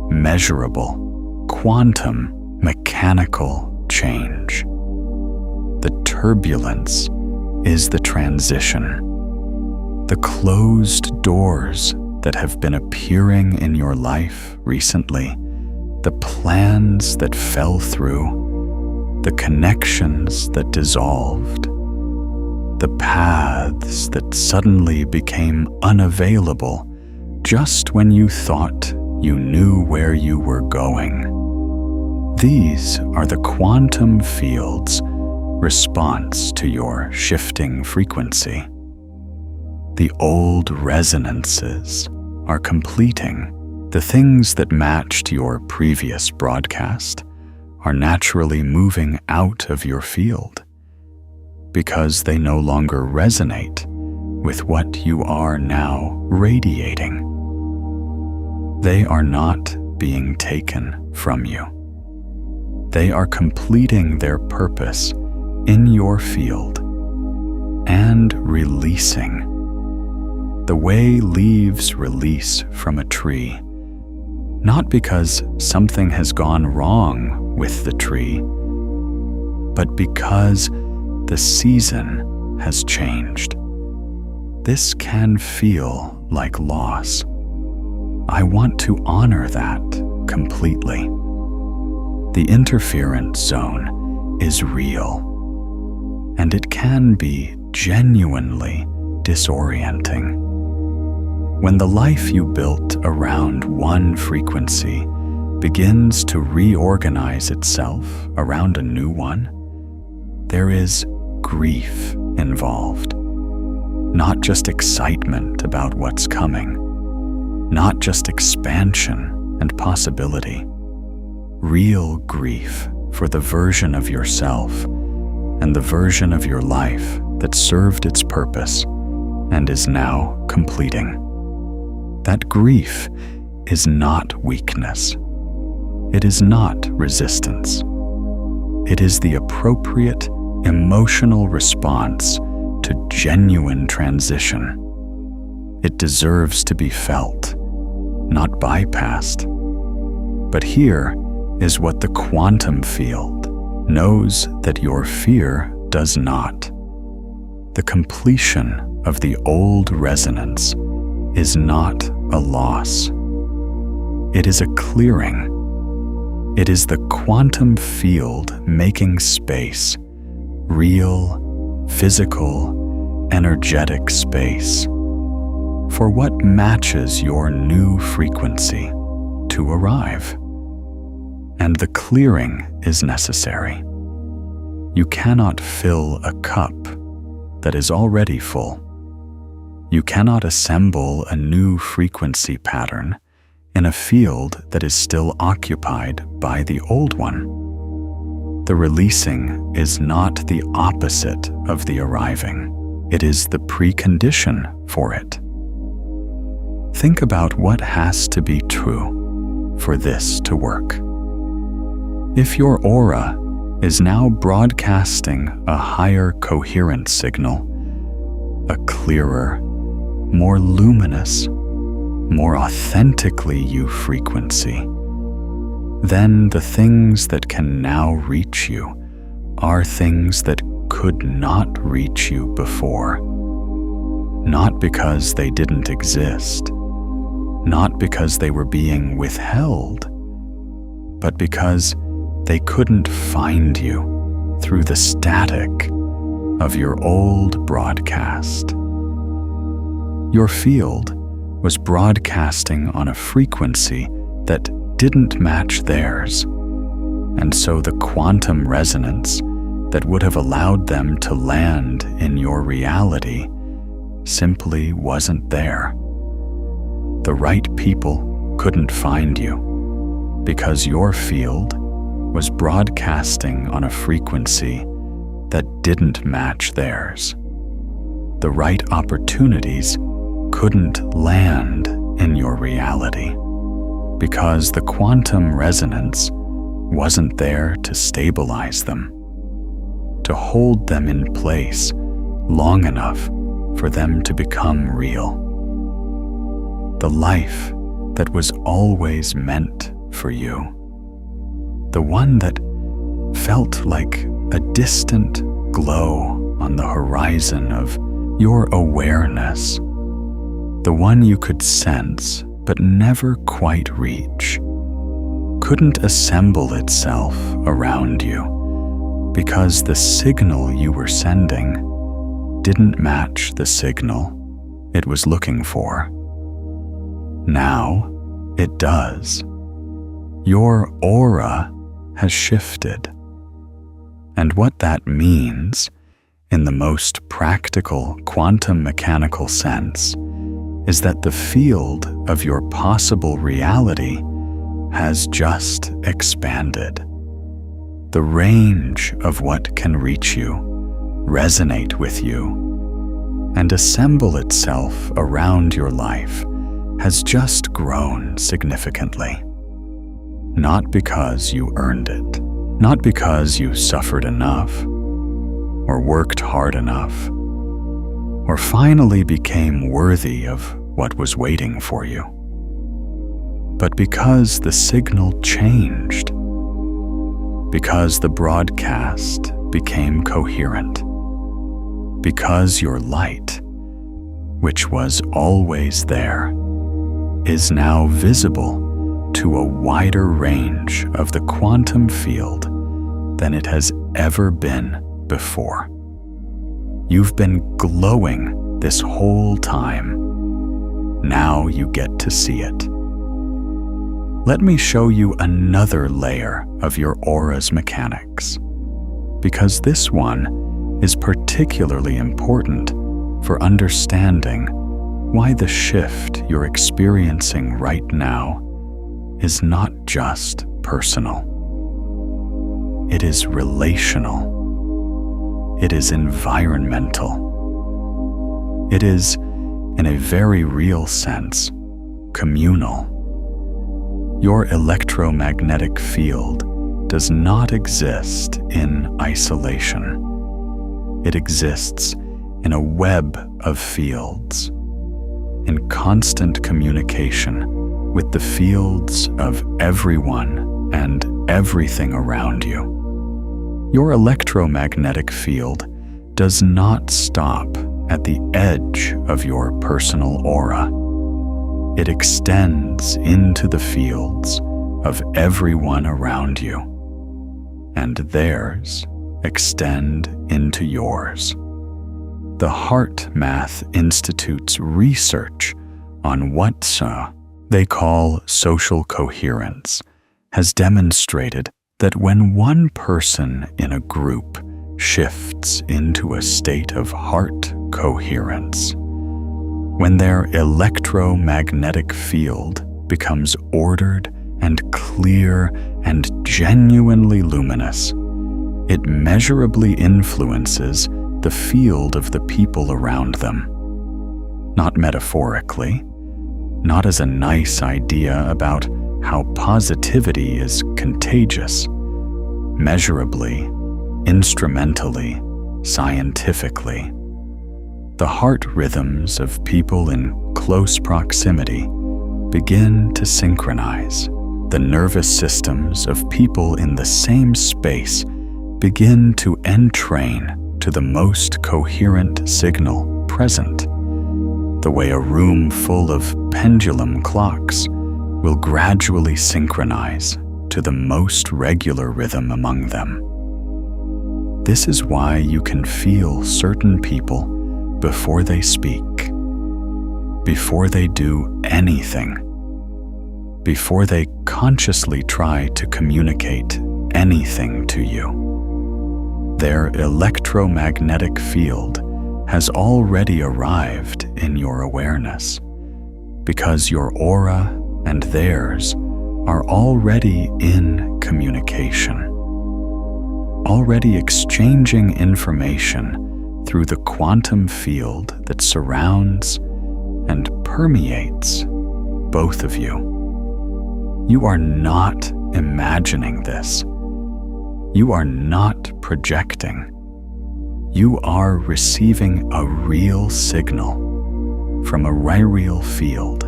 measurable, quantum, mechanical change. The turbulence is the transition. The closed doors that have been appearing in your life recently, the plans that fell through, the connections that dissolved, the paths that suddenly became unavailable just when you thought you knew where you were going. These are the quantum field's response to your shifting frequency. The old resonances are completing. The things that matched your previous broadcast are naturally moving out of your field because they no longer resonate with what you are now radiating. They are not being taken from you. They are completing their purpose in your field and releasing. The way leaves release from a tree, not because something has gone wrong with the tree, but because the season has changed. This can feel like loss. I want to honor that completely. The interference zone is real, and it can be genuinely disorienting. When the life you built around one frequency begins to reorganize itself around a new one, there is grief involved. Not just excitement about what's coming, not just expansion and possibility. Real grief for the version of yourself and the version of your life that served its purpose and is now completing. That grief is not weakness. It is not resistance. It is the appropriate emotional response to genuine transition. It deserves to be felt, not bypassed. But here is what the quantum field knows that your fear does not. The completion of the old resonance is not a loss. It is a clearing. It is the quantum field making space, real, physical, energetic space, for what matches your new frequency to arrive. And the clearing is necessary. You cannot fill a cup that is already full. You cannot assemble a new frequency pattern in a field that is still occupied by the old one. The releasing is not the opposite of the arriving. It is the precondition for it. Think about what has to be true for this to work. If your aura is now broadcasting a higher coherence signal, a clearer, more luminous, more authentically you frequency, then the things that can now reach you are things that could not reach you before. Not because they didn't exist, not because they were being withheld, but because they couldn't find you through the static of your old broadcast. Your field was broadcasting on a frequency that didn't match theirs, and so the quantum resonance that would have allowed them to land in your reality simply wasn't there. The right people couldn't find you because your field was broadcasting on a frequency that didn't match theirs. The right opportunities couldn't land in your reality because the quantum resonance wasn't there to stabilize them, to hold them in place long enough for them to become real. The life that was always meant for you, the one that felt like a distant glow on the horizon of your awareness, the one you could sense but never quite reach, couldn't assemble itself around you because the signal you were sending didn't match the signal it was looking for. Now it does. Your aura has shifted. And what that means, in the most practical quantum mechanical sense, is that the field of your possible reality has just expanded. The range of what can reach you, resonate with you, and assemble itself around your life has just grown significantly. Not because you earned it, Not because you suffered enough, or worked hard enough, or finally became worthy of what was waiting for you, but because the signal changed, because the broadcast became coherent, because your light, which was always there, is now visible to a wider range of the quantum field than it has ever been before. You've been glowing this whole time. Now you get to see it. Let me show you another layer of your aura's mechanics, because this one is particularly important for understanding why the shift you're experiencing right now is not just personal. It is relational. It is environmental. It is, in a very real sense, communal. Your electromagnetic field does not exist in isolation. It exists in a web of fields, in constant communication with the fields of everyone and everything around you. Your electromagnetic field does not stop at the edge of your personal aura. It extends into the fields of everyone around you, and theirs extend into yours. The HeartMath Institute's research on what they call social coherence has demonstrated that when one person in a group shifts into a state of heart coherence, when their electromagnetic field becomes ordered and clear and genuinely luminous, it measurably influences the field of the people around them. Not metaphorically, not as a nice idea about how positivity is contagious, measurably, instrumentally, scientifically. The heart rhythms of people in close proximity begin to synchronize. The nervous systems of people in the same space begin to entrain to the most coherent signal present, the way a room full of pendulum clocks will gradually synchronize to the most regular rhythm among them. This is why you can feel certain people before they speak, before they do anything, before they consciously try to communicate anything to you. Their electromagnetic field has already arrived in your awareness, because your aura and theirs are already in communication, already exchanging information through the quantum field that surrounds and permeates both of you. You are not imagining this. You are not projecting. You are receiving a real signal from a real field.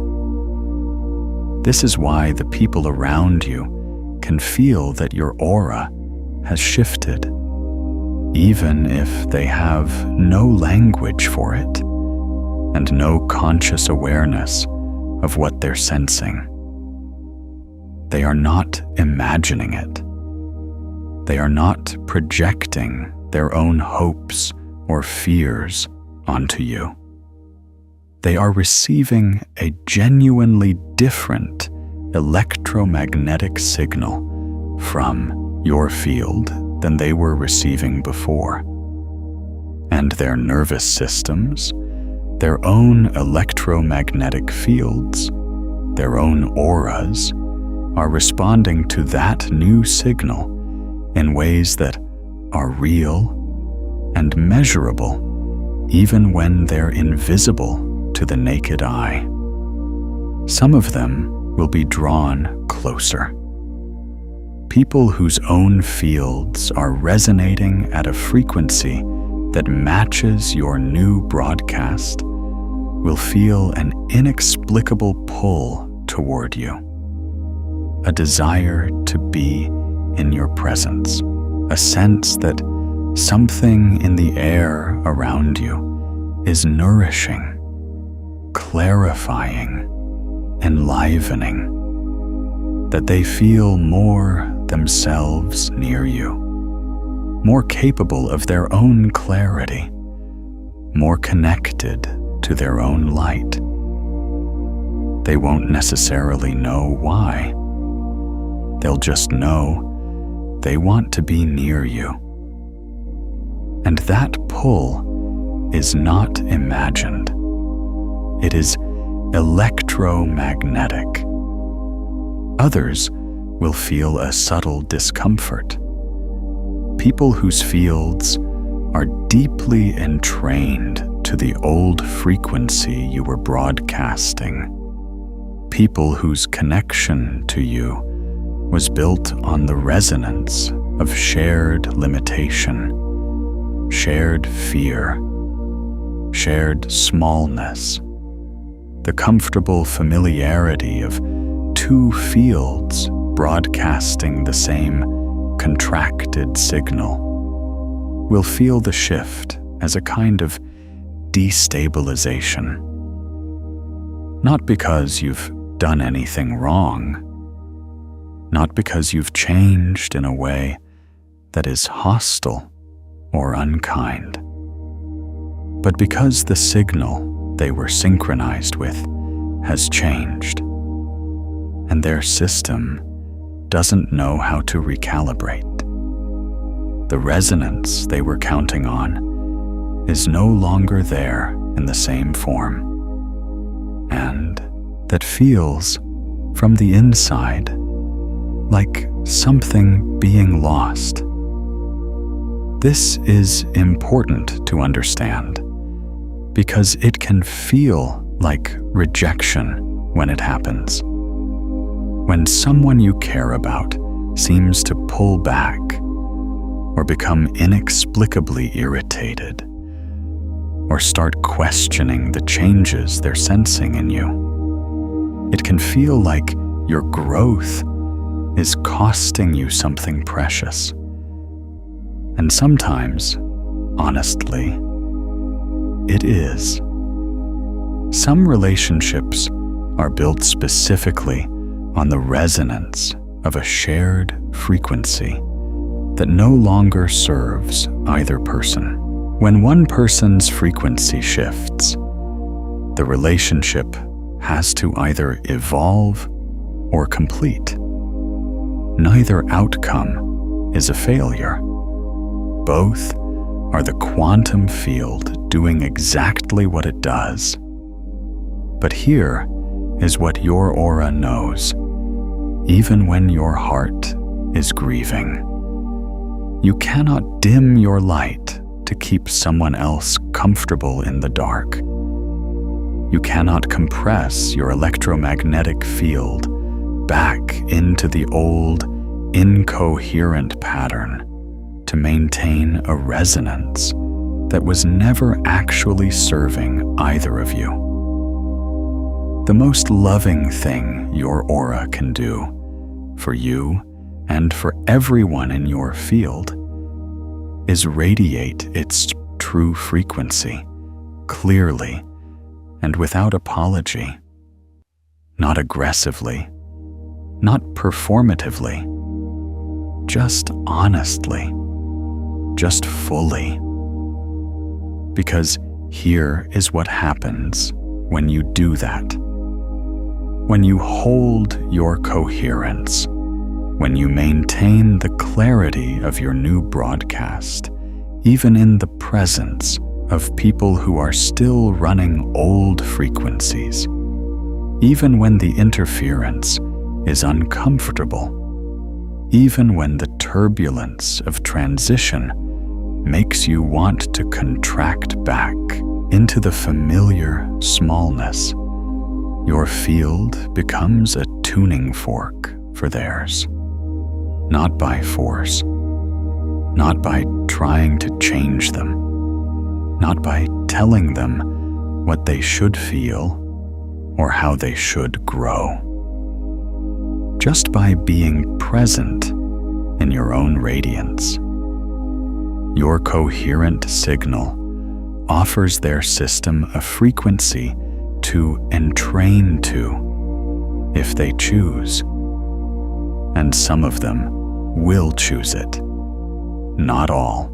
This is why the people around you can feel that your aura has shifted, even if they have no language for it and no conscious awareness of what they're sensing. They are not imagining it. They are not projecting their own hopes or fears onto you. They are receiving a genuinely different electromagnetic signal from your field than they were receiving before. And their nervous systems, their own electromagnetic fields, their own auras, are responding to that new signal in ways that are real and measurable, even when they're invisible to the naked eye. Some of them will be drawn closer. People whose own fields are resonating at a frequency that matches your new broadcast will feel an inexplicable pull toward you, a desire to be in your presence, a sense that something in the air around you is nourishing, clarifying, enlivening, that they feel more themselves near you, more capable of their own clarity, more connected to their own light. They won't necessarily know why. They'll just know they want to be near you. And that pull is not imagined. It is electromagnetic. Others will feel a subtle discomfort. People whose fields are deeply entrained to the old frequency you were broadcasting. People whose connection to you was built on the resonance of shared limitation, shared fear, shared smallness, the comfortable familiarity of two fields broadcasting the same contracted signal, will feel the shift as a kind of destabilization. Not because you've done anything wrong, not because you've changed in a way that is hostile or unkind, but because the signal they were synchronized with has changed, and their system doesn't know how to recalibrate. The resonance they were counting on is no longer there in the same form, and that feels, from the inside, like something being lost. This is important to understand because it can feel like rejection when it happens. When someone you care about seems to pull back or become inexplicably irritated or start questioning the changes they're sensing in you, it can feel like your growth is costing you something precious. And sometimes, honestly, it is. Some relationships are built specifically on the resonance of a shared frequency that no longer serves either person. When one person's frequency shifts, the relationship has to either evolve or complete. Neither outcome is a failure. Both are the quantum field doing exactly what it does. But here is what your aura knows, even when your heart is grieving. You cannot dim your light to keep someone else comfortable in the dark. You cannot compress your electromagnetic field back into the old, incoherent pattern to maintain a resonance that was never actually serving either of you. The most loving thing your aura can do for you and for everyone in your field is radiate its true frequency clearly and without apology, not aggressively, not performatively, just honestly, just fully. Because here is what happens when you do that. When you hold your coherence, when you maintain the clarity of your new broadcast, even in the presence of people who are still running old frequencies, even when the interference is uncomfortable, even when the turbulence of transition makes you want to contract back into the familiar smallness, your field becomes a tuning fork for theirs. not by force, not by trying to change them, not by telling them what they should feel or how they should grow. Just by being present in your own radiance. Your coherent signal offers their system a frequency to entrain to, if they choose. And some of them will choose it. Not all,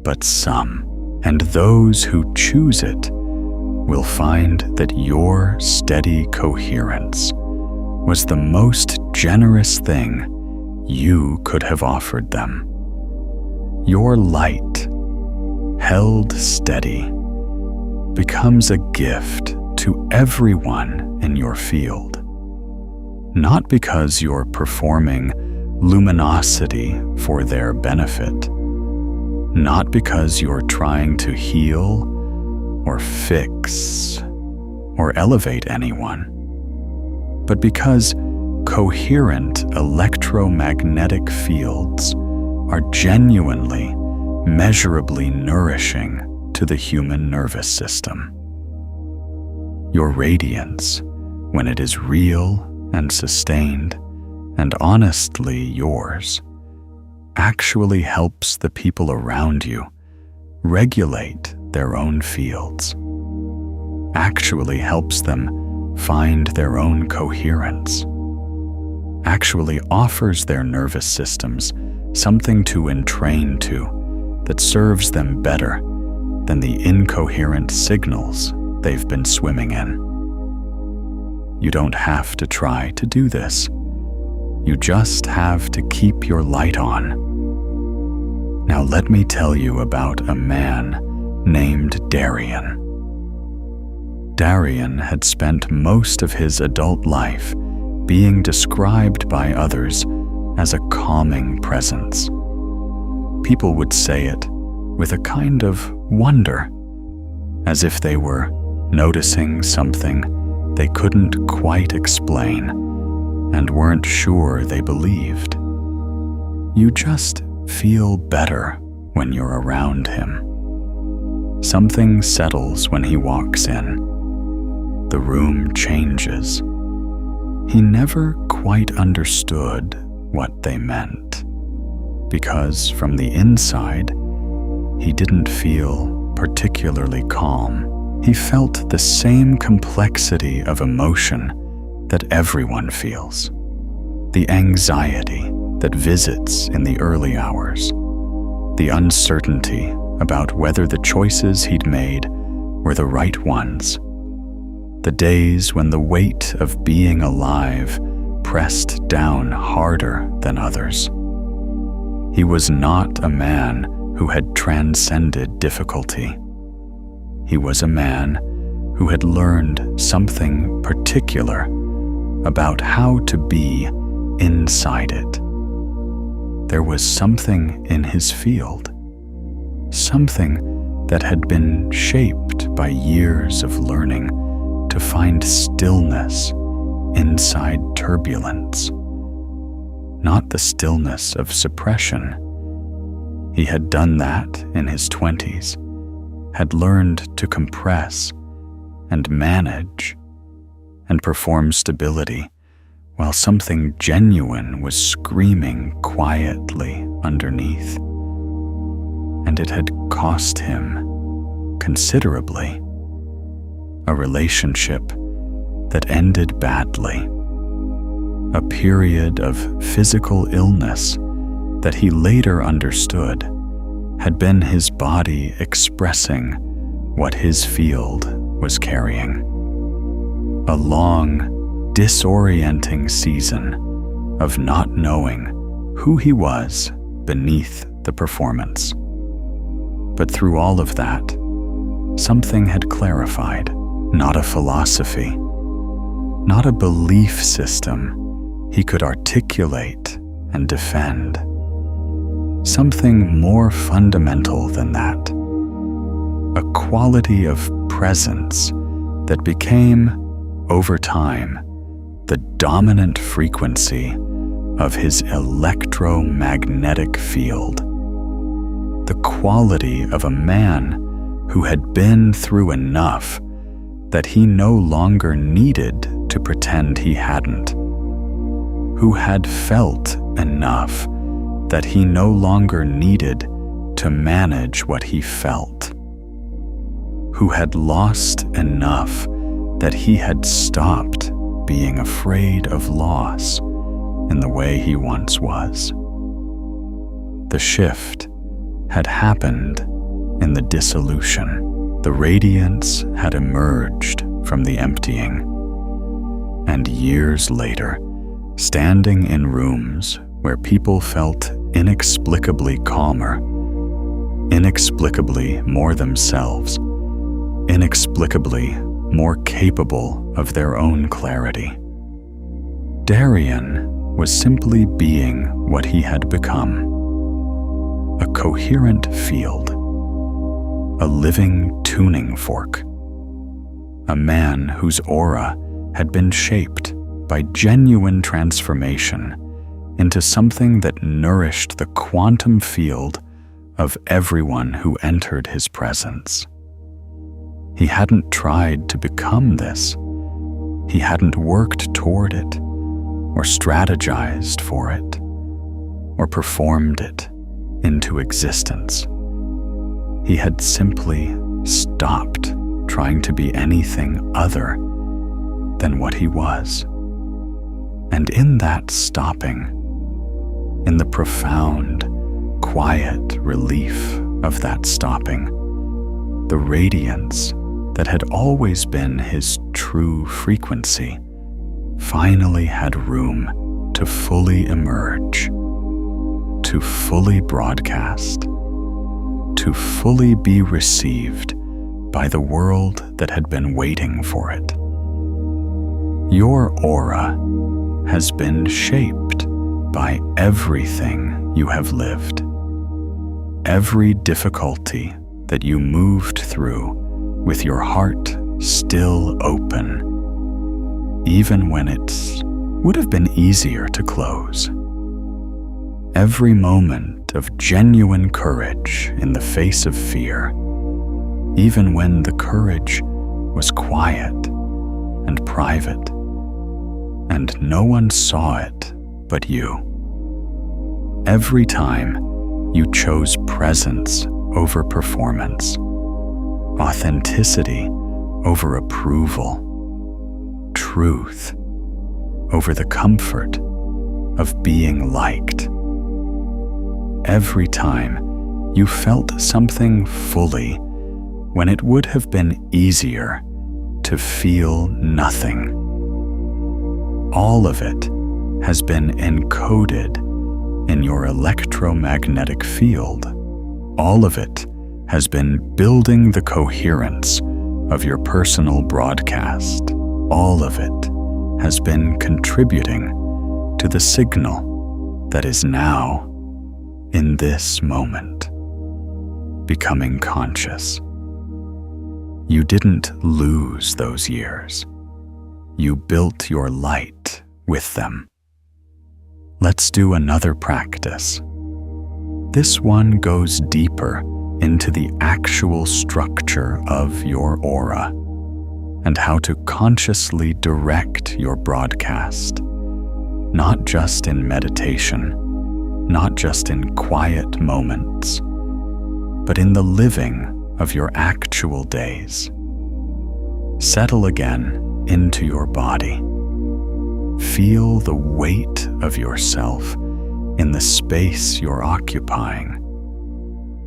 but some. And those who choose it will find that your steady coherence was the most generous thing you could have offered them. Your light, held steady, becomes a gift to everyone in your field. Not because you're performing luminosity for their benefit, not because you're trying to heal or fix or elevate anyone, but because coherent electromagnetic fields are genuinely, measurably nourishing to the human nervous system. Your radiance, when it is real and sustained and honestly yours, actually helps the people around you regulate their own fields, actually helps them find their own coherence, actually offers their nervous systems something to entrain to that serves them better than the incoherent signals they've been swimming in. You don't have to try to do this. You just have to keep your light on. Now let me tell you about a man named Darion. Darion had spent most of his adult life being described by others as a calming presence. People would say it with a kind of wonder, as if they were noticing something they couldn't quite explain and weren't sure they believed. You just feel better when you're around him. Something settles when he walks in. The room changes. He never quite understood what they meant, because from the inside, he didn't feel particularly calm. He felt the same complexity of emotion that everyone feels. The anxiety that visits in the early hours. The uncertainty about whether the choices he'd made were the right ones. The days when the weight of being alive pressed down harder than others. He was not a man who had transcended difficulty. He was a man who had learned something particular about how to be inside it. There was something in his field, something that had been shaped by years of learning to find stillness inside turbulence, not the stillness of suppression. He had done that in his 20s, had learned to compress and manage and perform stability while something genuine was screaming quietly underneath. And it had cost him considerably. A relationship that ended badly. A period of physical illness that he later understood had been his body expressing what his field was carrying. A long, disorienting season of not knowing who he was beneath the performance. But through all of that, something had clarified. Not a philosophy, not a belief system he could articulate and defend. Something more fundamental than that. A quality of presence that became, over time, the dominant frequency of his electromagnetic field, the quality of a man who had been through enough that he no longer needed to pretend he hadn't, who had felt enough that he no longer needed to manage what he felt, who had lost enough that he had stopped being afraid of loss in the way he once was. The shift had happened in the dissolution. The radiance had emerged from the emptying. And years later, standing in rooms where people felt inexplicably calmer, inexplicably more themselves, inexplicably more capable of their own clarity, Darion was simply being what he had become: a coherent field, a living tuning fork, a man whose aura had been shaped by genuine transformation into something that nourished the quantum field of everyone who entered his presence. He hadn't tried to become this. He hadn't worked toward it, or strategized for it, or performed it into existence. He had simply stopped trying to be anything other than what he was. And in that stopping, in the profound, quiet relief of that stopping, the radiance that had always been his true frequency finally had room to fully emerge, to fully broadcast, to fully be received by the world that had been waiting for it. Your aura has been shaped by everything you have lived, every difficulty that you moved through with your heart still open, even when it would have been easier to close. Every moment of genuine courage in the face of fear, even when the courage was quiet and private, and no one saw it but you. Every time you chose presence over performance, authenticity over approval, truth over the comfort of being liked. Every time you felt something fully when it would have been easier to feel nothing. All of it has been encoded in your electromagnetic field. All of it has been building the coherence of your personal broadcast. All of it has been contributing to the signal that is now, in this moment, becoming conscious. You didn't lose those years. You built your light with them. Let's do another practice. This one goes deeper into the actual structure of your aura and how to consciously direct your broadcast, not just in meditation, not just in quiet moments, but in the living of your actual days. Settle again into your body. Feel the weight of yourself in the space you're occupying.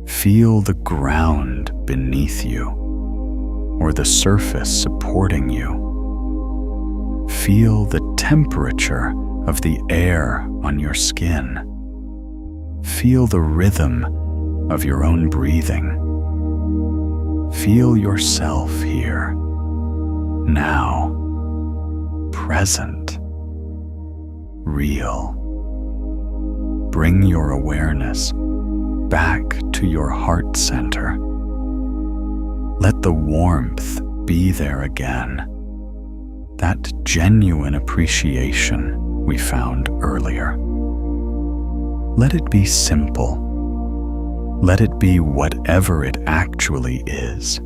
Feel the ground beneath you, or the surface supporting you. Feel the temperature of the air on your skin. Feel the rhythm of your own breathing. Feel yourself here, now, present, real. Bring your awareness back to your heart center. Let the warmth be there again, that genuine appreciation we found earlier. let it be simple. Let it be whatever it actually is,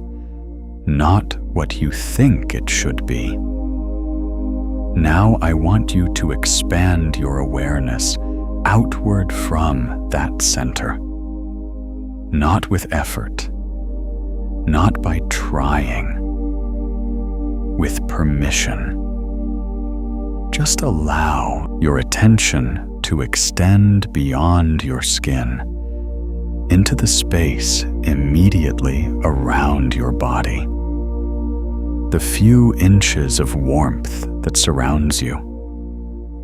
not what you think it should be. Now I want you to expand your awareness outward from that center. Not with effort, not by trying, with permission. Just allow your attention to extend beyond your skin into the space immediately around your body. The few inches of warmth that surrounds you,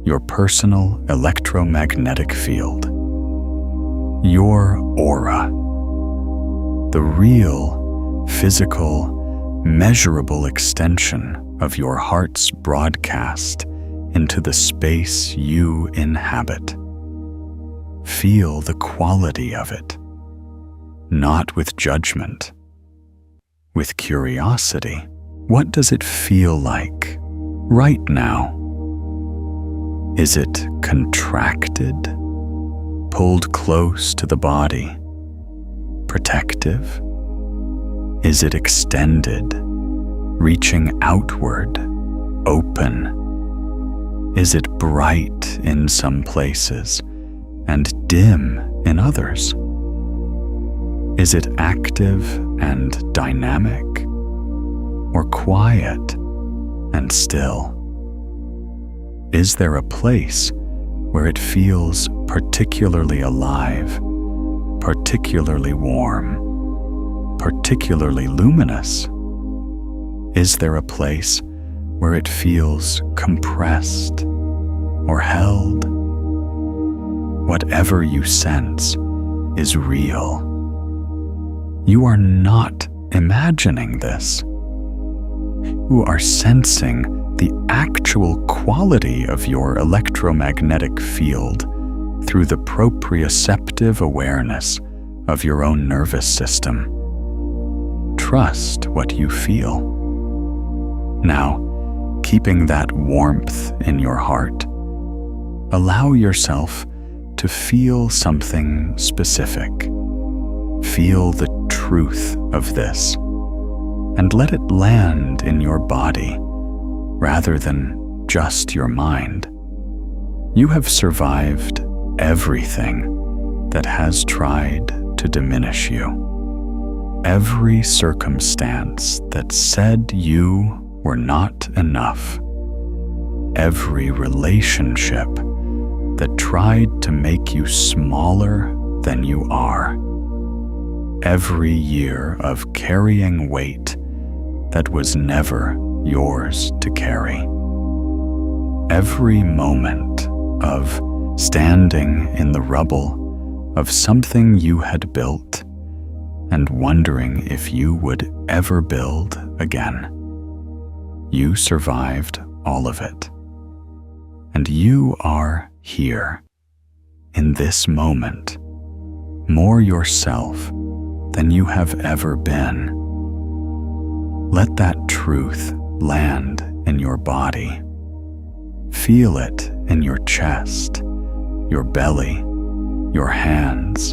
your personal electromagnetic field, your aura, the real, physical, measurable extension of your heart's broadcast into the space you inhabit. Feel the quality of it, not with judgment, with curiosity. What does it feel like right now? Is it contracted, pulled close to the body, protective? Is it extended, reaching outward, open? Is it bright in some places and dim in others? Is it active and dynamic, or quiet and still? Is there a place where it feels particularly alive, particularly warm, particularly luminous? Is there a place where it feels compressed or held? Whatever you sense is real. You are not imagining this. You are sensing the actual quality of your electromagnetic field through the proprioceptive awareness of your own nervous system. Trust what you feel. Now, keeping that warmth in your heart, allow yourself to feel something specific. Feel the truth of this, and let it land in your body rather than just your mind. You have survived everything that has tried to diminish you. Every circumstance that said you were not enough. Every relationship that tried to make you smaller than you are. Every year of carrying weight that was never yours to carry. Every moment of standing in the rubble of something you had built and wondering if you would ever build again. You survived all of it. And you are here, in this moment, more yourself than you have ever been. Let that truth land in your body. Feel it in your chest, your belly, your hands,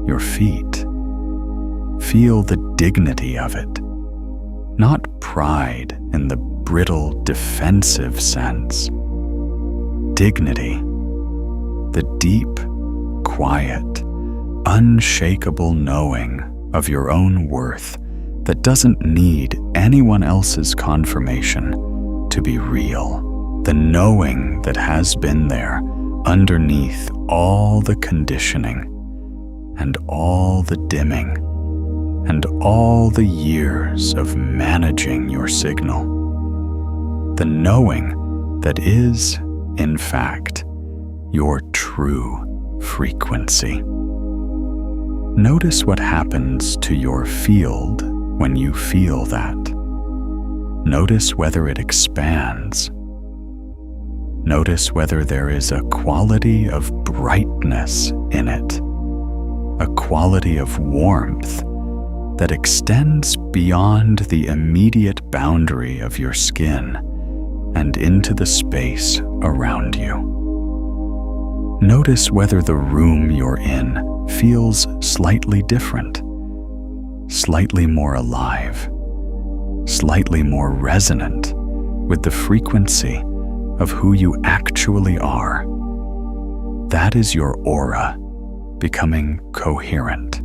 your feet. Feel the dignity of it, not pride in the brittle, defensive sense. Dignity, the deep, quiet, unshakable knowing of your own worth that doesn't need anyone else's confirmation to be real. The knowing that has been there underneath all the conditioning and all the dimming and all the years of managing your signal. The knowing that is, in fact, your true frequency. Notice what happens to your field when you feel that. Notice whether it expands. Notice whether there is a quality of brightness in it, a quality of warmth that extends beyond the immediate boundary of your skin and into the space around you. Notice whether the room you're in feels slightly different, slightly more alive, slightly more resonant with the frequency of who you actually are. That is your aura becoming coherent.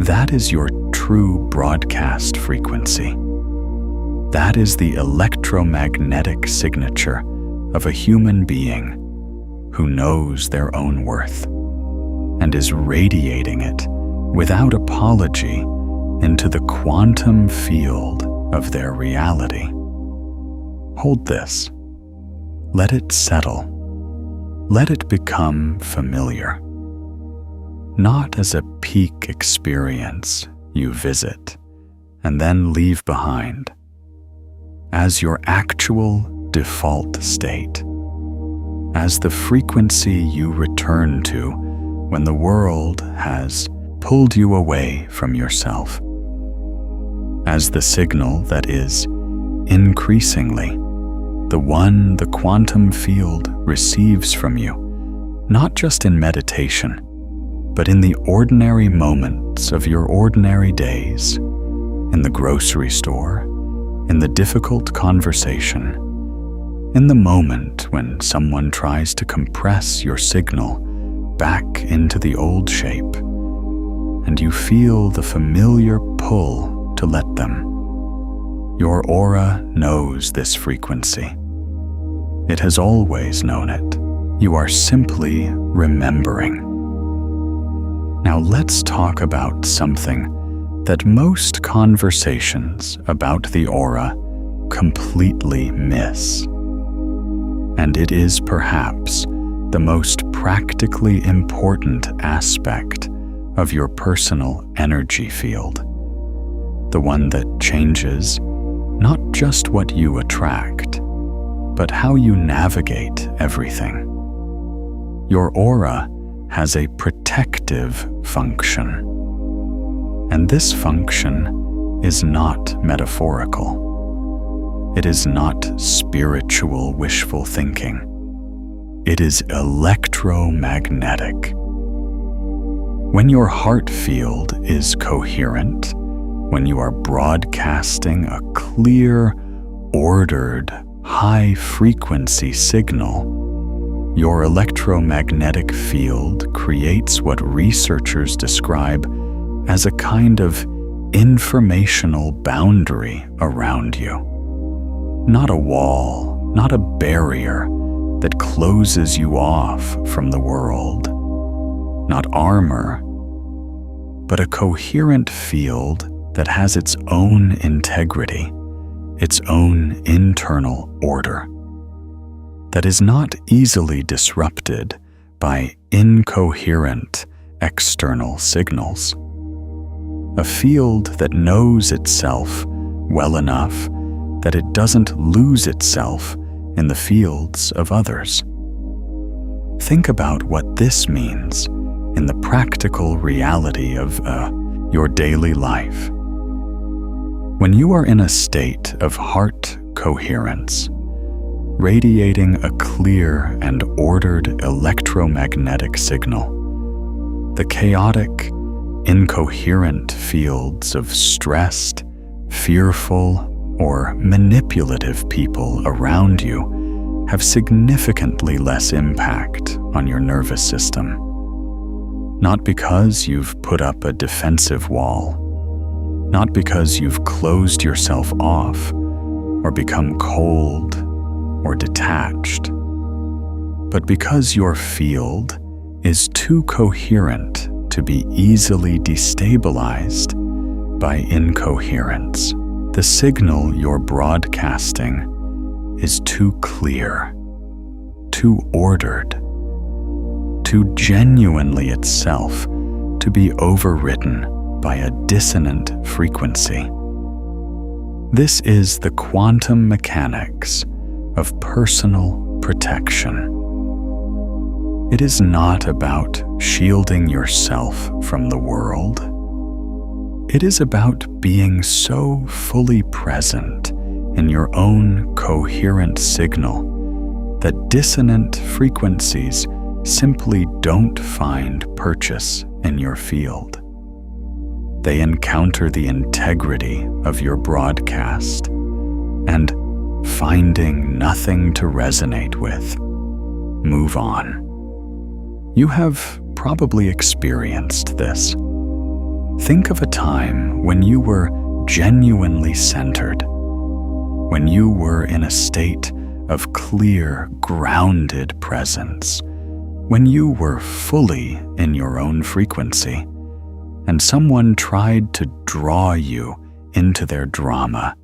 That is your true broadcast frequency. That is the electromagnetic signature of a human being who knows their own worth and is radiating it without apology into the quantum field of their reality. Hold this. Let it settle. Let it become familiar. Not as a peak experience you visit and then leave behind, as your actual default state, as the frequency you return to when the world has pulled you away from yourself, as the signal that is increasingly the one the quantum field receives from you, not just in meditation, but in the ordinary moments of your ordinary days, in the grocery store, in the difficult conversation, in the moment when someone tries to compress your signal back into the old shape, and you feel the familiar pull to let them. Your aura knows this frequency. It has always known it. You are simply remembering. Now let's talk about something that most conversations about the aura completely miss. And it is perhaps the most practically important aspect of your personal energy field. The one that changes not just what you attract, but how you navigate everything. Your aura has a protective function. And this function is not metaphorical. It is not spiritual wishful thinking. It is electromagnetic. When your heart field is coherent, when you are broadcasting a clear, ordered, high-frequency signal, your electromagnetic field creates what researchers describe as a kind of informational boundary around you. Not a wall, not a barrier that closes you off from the world. Not armor, but a coherent field that has its own integrity, its own internal order, that is not easily disrupted by incoherent external signals. A field that knows itself well enough that it doesn't lose itself in the fields of others. Think about what this means in the practical reality of your daily life. When you are in a state of heart coherence, radiating a clear and ordered electromagnetic signal, the chaotic, incoherent fields of stressed, fearful, or manipulative people around you have significantly less impact on your nervous system. Not because you've put up a defensive wall, not because you've closed yourself off or become cold or detached, but because your field is too coherent to be easily destabilized by incoherence. The signal you're broadcasting is too clear, too ordered, too genuinely itself to be overridden by a dissonant frequency. This is the quantum mechanics of personal protection. It is not about shielding yourself from the world. It is about being so fully present in your own coherent signal that dissonant frequencies simply don't find purchase in your field. They encounter the integrity of your broadcast and, finding nothing to resonate with, move on. You have probably experienced this. Think of a time when you were genuinely centered, when you were in a state of clear, grounded presence, when you were fully in your own frequency, and someone tried to draw you into their drama,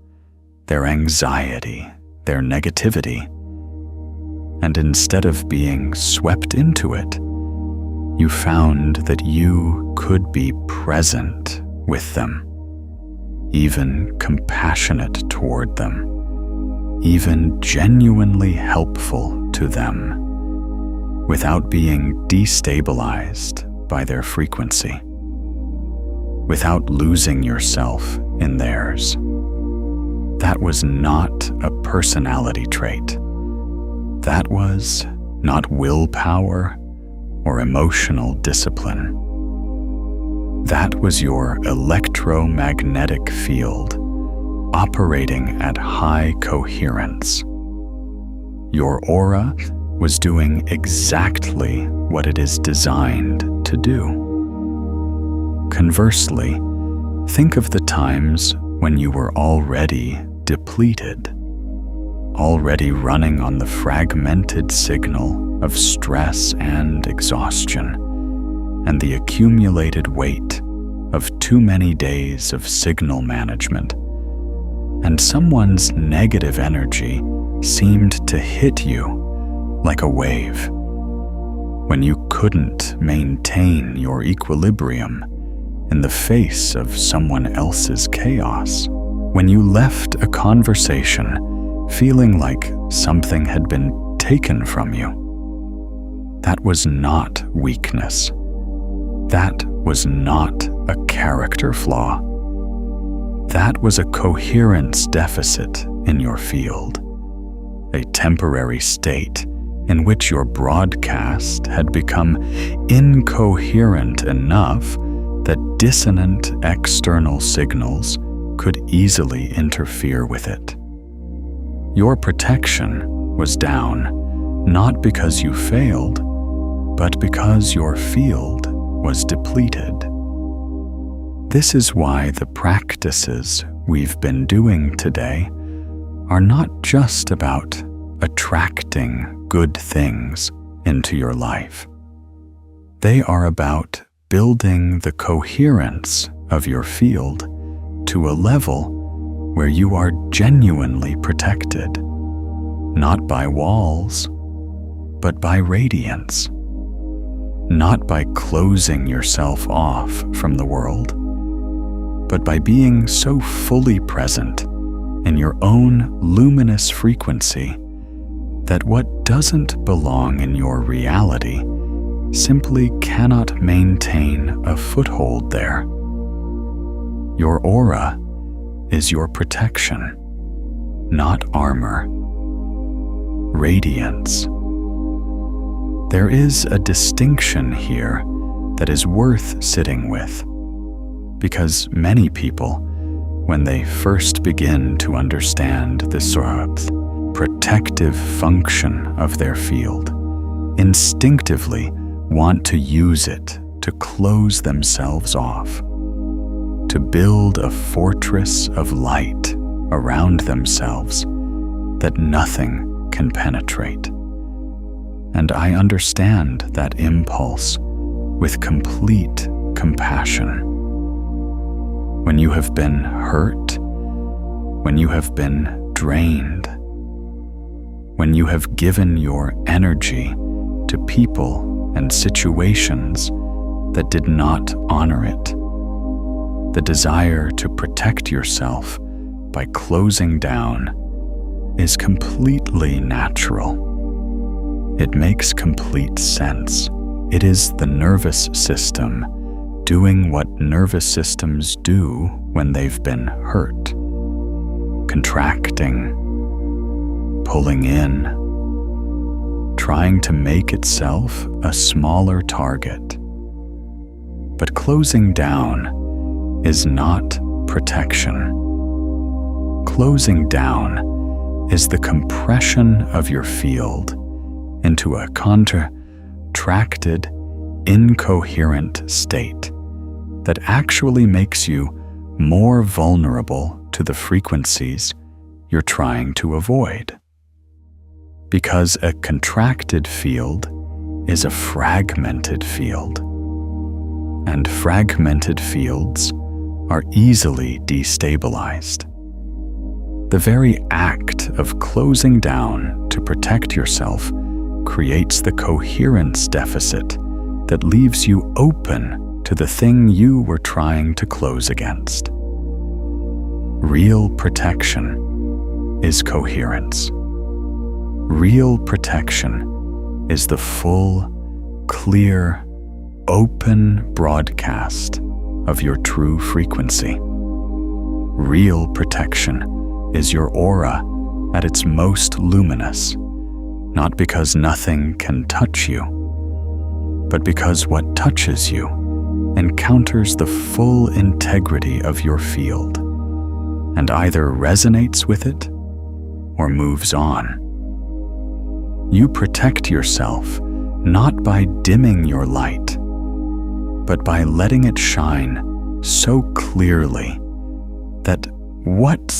their anxiety, their negativity. And instead of being swept into it, you found that you could be present with them, even compassionate toward them, even genuinely helpful to them, without being destabilized by their frequency, without losing yourself in theirs. That was not a personality trait. That was not willpower or emotional discipline. That was your electromagnetic field operating at high coherence. Your aura was doing exactly what it is designed to do. Conversely, think of the times when you were already depleted, already running on the fragmented signal of stress and exhaustion, and the accumulated weight of too many days of signal management, and someone's negative energy seemed to hit you like a wave, when you couldn't maintain your equilibrium in the face of someone else's chaos, when you left a conversation feeling like something had been taken from you. That was not weakness. That was not a character flaw. That was a coherence deficit in your field, a temporary state in which your broadcast had become incoherent enough that dissonant external signals could easily interfere with it. Your protection was down, not because you failed, but because your field was depleted. This is why the practices we've been doing today are not just about attracting good things into your life. They are about building the coherence of your field to a level where you are genuinely protected, not by walls, but by radiance, not by closing yourself off from the world, but by being so fully present in your own luminous frequency that what doesn't belong in your reality simply cannot maintain a foothold there. Your aura is your protection, not armor. Radiance. There is a distinction here that is worth sitting with, because many people, when they first begin to understand the sort of protective function of their field, instinctively want to use it to close themselves off, to build a fortress of light around themselves that nothing can penetrate. And I understand that impulse with complete compassion. When you have been hurt, when you have been drained, when you have given your energy to people and situations that did not honor it, the desire to protect yourself by closing down is completely natural. It makes complete sense. It is the nervous system doing what nervous systems do when they've been hurt. Contracting, pulling in, trying to make itself a smaller target. But closing down is not protection. Closing down is the compression of your field into a contracted, incoherent state that actually makes you more vulnerable to the frequencies you're trying to avoid. Because a contracted field is a fragmented field, and fragmented fields are easily destabilized. The very act of closing down to protect yourself creates the coherence deficit that leaves you open to the thing you were trying to close against. Real protection is coherence. Real protection is the full, clear, open broadcast of your true frequency. Real protection is your aura at its most luminous, not because nothing can touch you, but because what touches you encounters the full integrity of your field and either resonates with it or moves on. You protect yourself not by dimming your light, but by letting it shine so clearly that what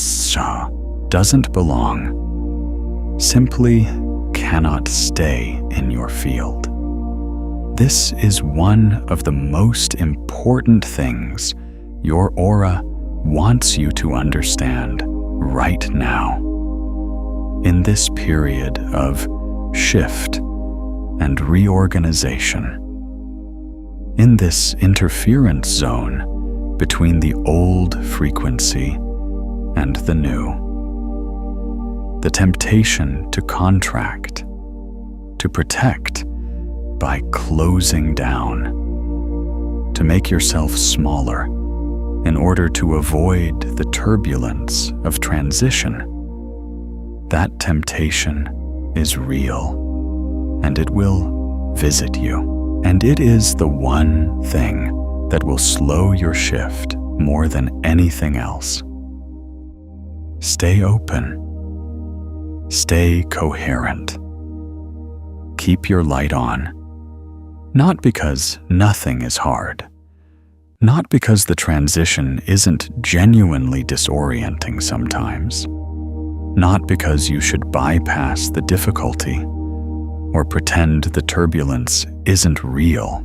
doesn't belong simply cannot stay in your field. This is one of the most important things your aura wants you to understand right now. In this period of shift and reorganization, in this interference zone between the old frequency and the new, the temptation to contract, to protect by closing down, to make yourself smaller in order to avoid the turbulence of transition. That temptation is real, and it will visit you. And it is the one thing that will slow your shift more than anything else. Stay open. Stay coherent. Keep your light on. Not because nothing is hard. Not because the transition isn't genuinely disorienting sometimes. Not because you should bypass the difficulty or pretend the turbulence isn't real.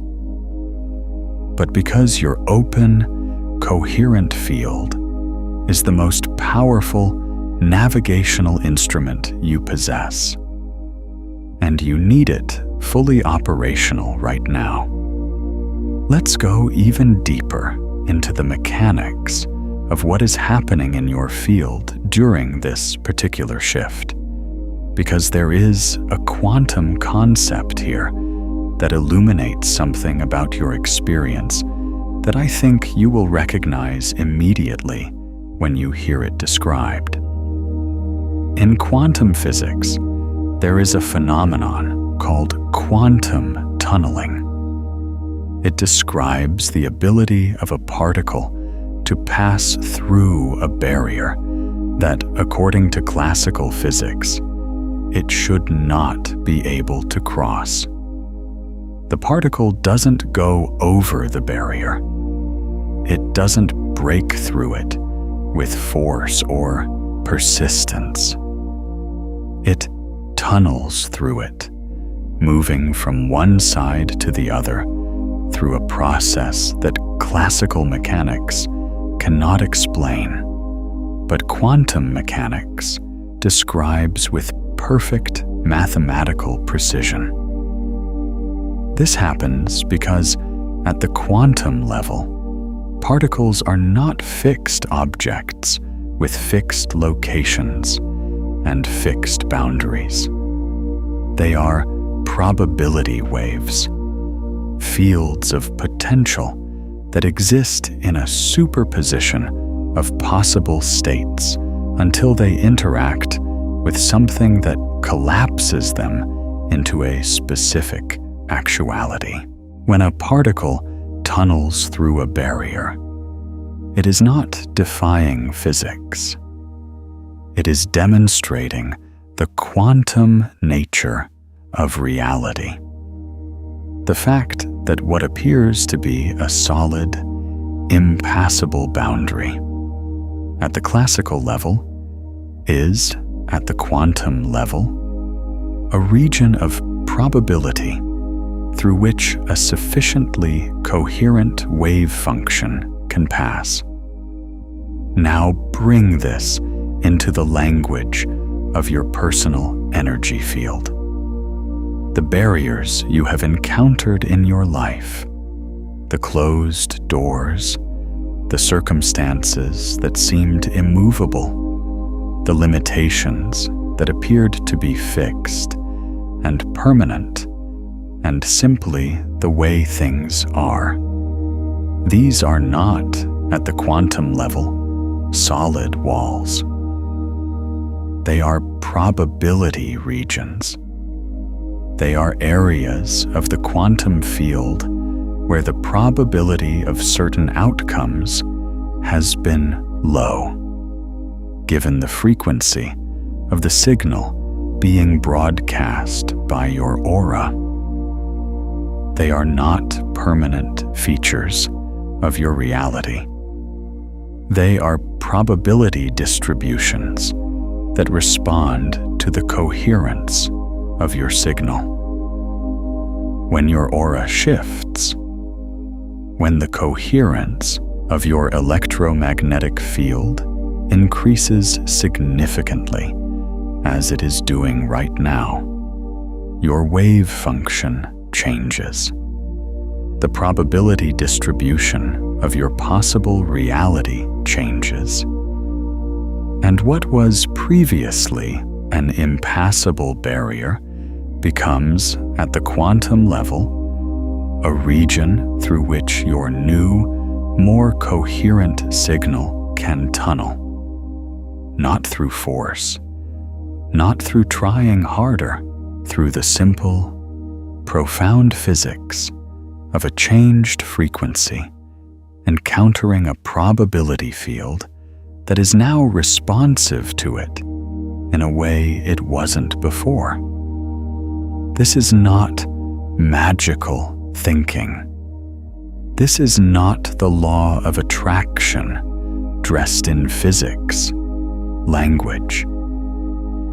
But because your open, coherent field is the most powerful navigational instrument you possess, and you need it fully operational right now. Let's go even deeper into the mechanics of what is happening in your field during this particular shift, because there is a quantum concept here that illuminates something about your experience that I think you will recognize immediately when you hear it described. In quantum physics, there is a phenomenon called quantum tunneling. It describes the ability of a particle to pass through a barrier that, according to classical physics, it should not be able to cross. The particle doesn't go over the barrier. It doesn't break through it with force or persistence. It tunnels through it, moving from one side to the other through a process that classical mechanics cannot explain, but quantum mechanics describes with perfect mathematical precision. This happens because at the quantum level, particles are not fixed objects with fixed locations and fixed boundaries. They are probability waves, fields of potential that exist in a superposition of possible states until they interact with something that collapses them into a specific actuality. When a particle tunnels through a barrier, it is not defying physics. It is demonstrating the quantum nature of reality. The fact that what appears to be a solid, impassable boundary at the classical level is, at the quantum level, a region of probability through which a sufficiently coherent wave function can pass. Now bring this into the language of your personal energy field. The barriers you have encountered in your life, the closed doors, the circumstances that seemed immovable, the limitations that appeared to be fixed and permanent, and simply the way things are. These are not, at the quantum level, solid walls. They are probability regions. They are areas of the quantum field where the probability of certain outcomes has been low, given the frequency of the signal being broadcast by your aura. They are not permanent features of your reality. They are probability distributions that respond to the coherence of your signal. When your aura shifts, when the coherence of your electromagnetic field increases significantly, as it is doing right now, your wave function changes. The probability distribution of your possible reality changes. And what was previously an impassable barrier becomes, at the quantum level, a region through which your new, more coherent signal can tunnel. Not through force, not through trying harder, through the simple, profound physics of a changed frequency, encountering a probability field that is now responsive to it in a way it wasn't before. This is not magical thinking. This is not the law of attraction dressed in physics, language.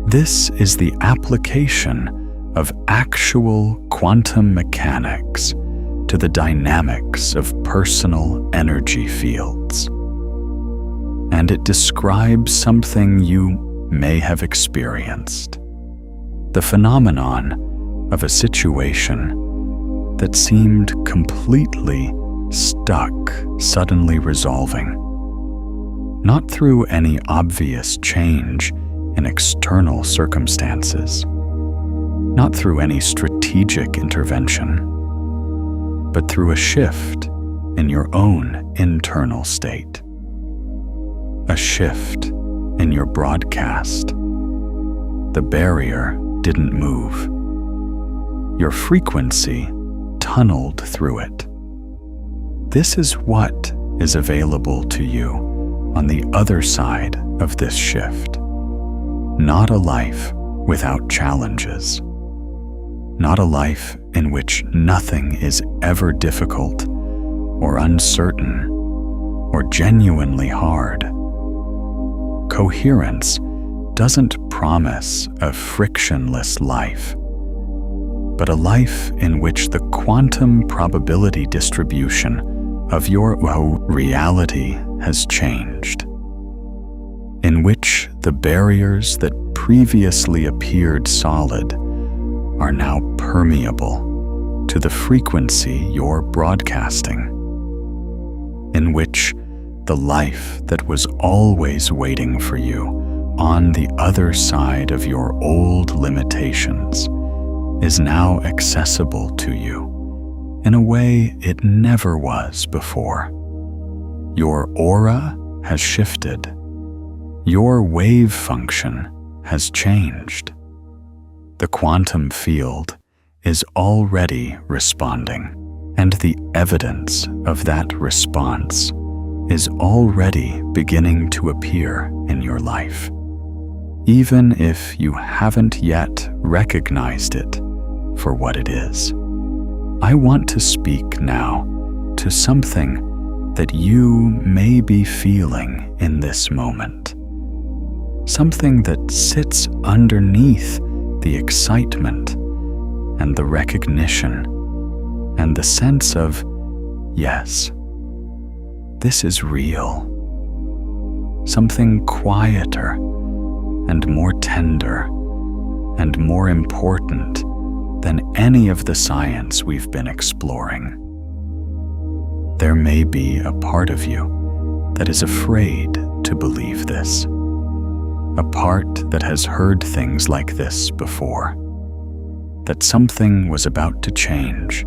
This is the application of actual quantum mechanics to the dynamics of personal energy fields. And it describes something you may have experienced, the phenomenon of a situation that seemed completely stuck, suddenly resolving, not through any obvious change in external circumstances, not through any strategic intervention, but through a shift in your own internal state, a shift in your broadcast. The barrier didn't move. Your frequency tunneled through it. This is what is available to you on the other side of this shift. Not a life without challenges. Not a life in which nothing is ever difficult or uncertain or genuinely hard. Coherence doesn't promise a frictionless life, but a life in which the quantum probability distribution of your reality has changed, in which the barriers that previously appeared solid are now permeable to the frequency you're broadcasting, in which the life that was always waiting for you on the other side of your old limitations is now accessible to you in a way it never was before. Your aura has shifted. Your wave function has changed. The quantum field is already responding, and the evidence of that response is already beginning to appear in your life, even if you haven't yet recognized it for what it is. I want to speak now to something that you may be feeling in this moment, something that sits underneath the excitement and the recognition and the sense of, yes, this is real. Something quieter and more tender and more important than any of the science we've been exploring. There may be a part of you that is afraid to believe this, a part that has heard things like this before, that something was about to change,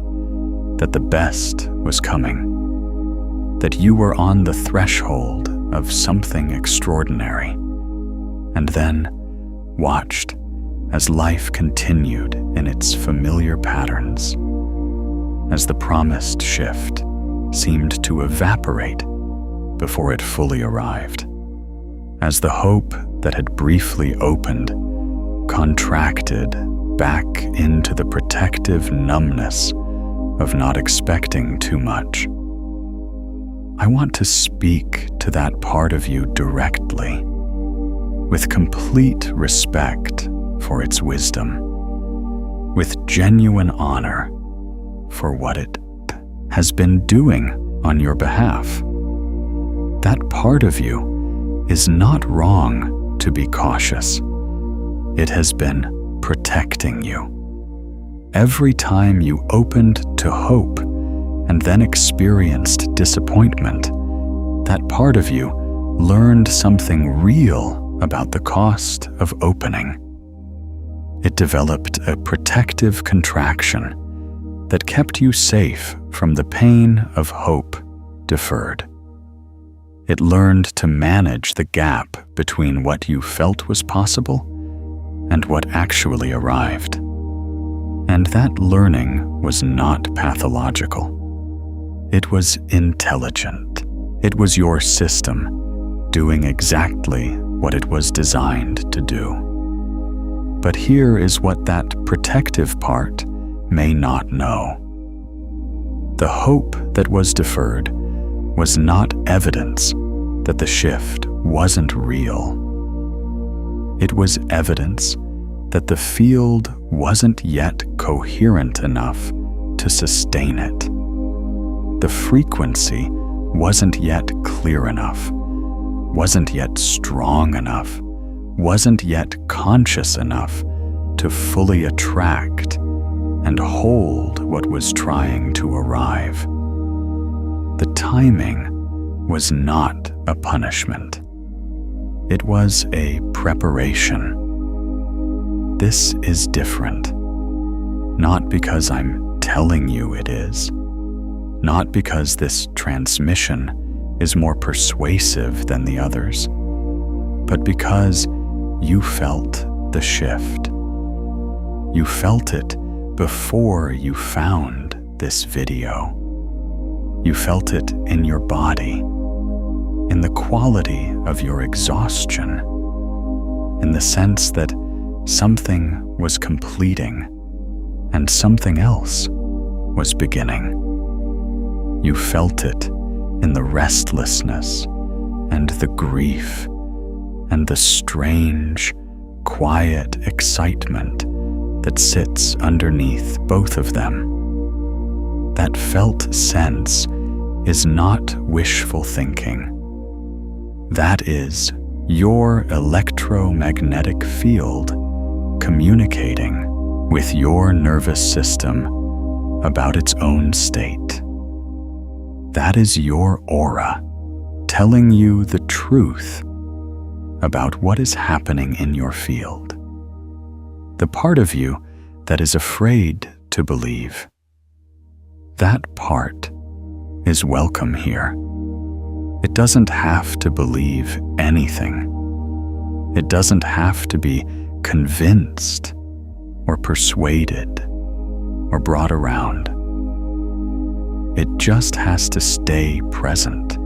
that the best was coming, that you were on the threshold of something extraordinary, and then watched as life continued in its familiar patterns, as the promised shift seemed to evaporate before it fully arrived, as the hope that had briefly opened contracted back into the protective numbness of not expecting too much. I want to speak to that part of you directly, with complete respect for its wisdom, with genuine honor for what it has been doing on your behalf. That part of you is not wrong to be cautious. It has been protecting you. Every time you opened to hope and then experienced disappointment, that part of you learned something real about the cost of opening. It developed a protective contraction that kept you safe from the pain of hope deferred. It learned to manage the gap between what you felt was possible and what actually arrived. And that learning was not pathological. It was intelligent. It was your system doing exactly what it was designed to do. But here is what that protective part may not know. The hope that was deferred was not evidence that the shift wasn't real. It was evidence that the field wasn't yet coherent enough to sustain it. The frequency wasn't yet clear enough, wasn't yet strong enough, wasn't yet conscious enough to fully attract and hold what was trying to arrive. The timing was not a punishment. It was a preparation. This is different, not because I'm telling you it is, not because this transmission is more persuasive than the others, but because you felt the shift. You felt it before you found this video. You felt it in your body, in the quality of your exhaustion, in the sense that something was completing and something else was beginning. You felt it in the restlessness and the grief and the strange, quiet excitement that sits underneath both of them. That felt sense is not wishful thinking. That is your electromagnetic field communicating with your nervous system about its own state. That is your aura telling you the truth about what is happening in your field. The part of you that is afraid to believe. That part is welcome here. It doesn't have to believe anything. It doesn't have to be convinced or persuaded or brought around. It just has to stay present.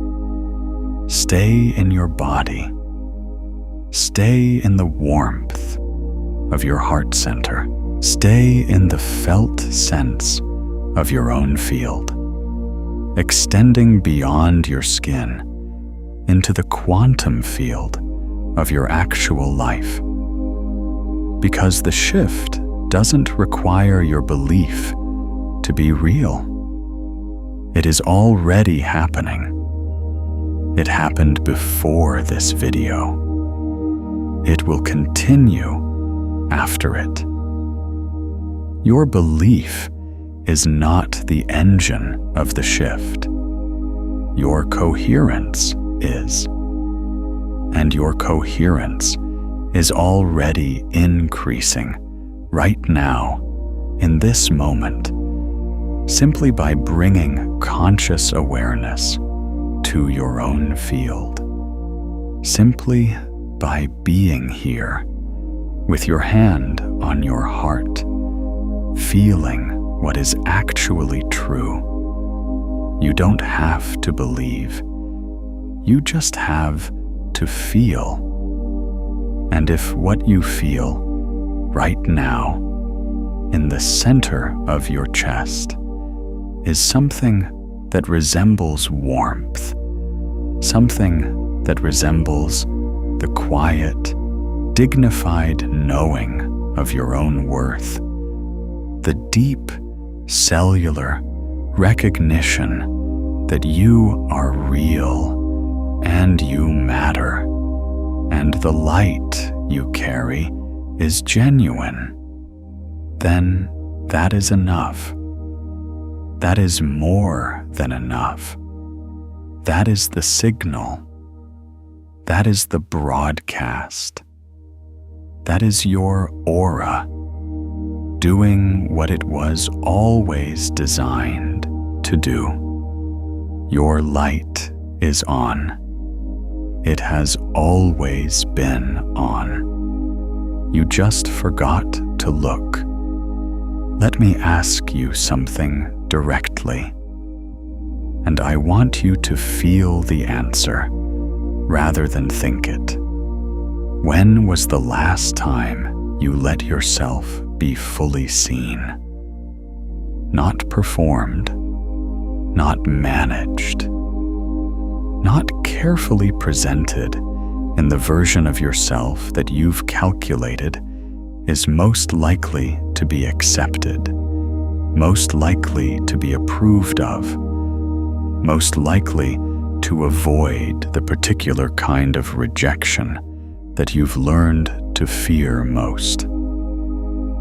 Stay in your body. Stay in the warmth of your heart center. Stay in the felt sense of your own field, extending beyond your skin into the quantum field of your actual life. Because the shift doesn't require your belief to be real. It is already happening. It happened before this video. It will continue after it. Your belief is not the engine of the shift. Your coherence is. And your coherence is already increasing right now, in this moment, simply by bringing conscious awareness to your own field. Simply by being here, with your hand on your heart, feeling what is actually true. You don't have to believe. You just have to feel. And if what you feel right now, in the center of your chest, is something that resembles warmth, something that resembles the quiet, dignified knowing of your own worth, the deep cellular recognition that you are real and you matter, and the light you carry is genuine, then that is enough. That is more than enough. That is the signal. That is the broadcast. That is your aura, doing what it was always designed to do. Your light is on. It has always been on. You just forgot to look. Let me ask you something directly, and I want you to feel the answer rather than think it. When was the last time you let yourself be fully seen? Not performed, not managed, not carefully presented in the version of yourself that you've calculated is most likely to be accepted, most likely to be approved of, most likely to avoid the particular kind of rejection that you've learned to fear most.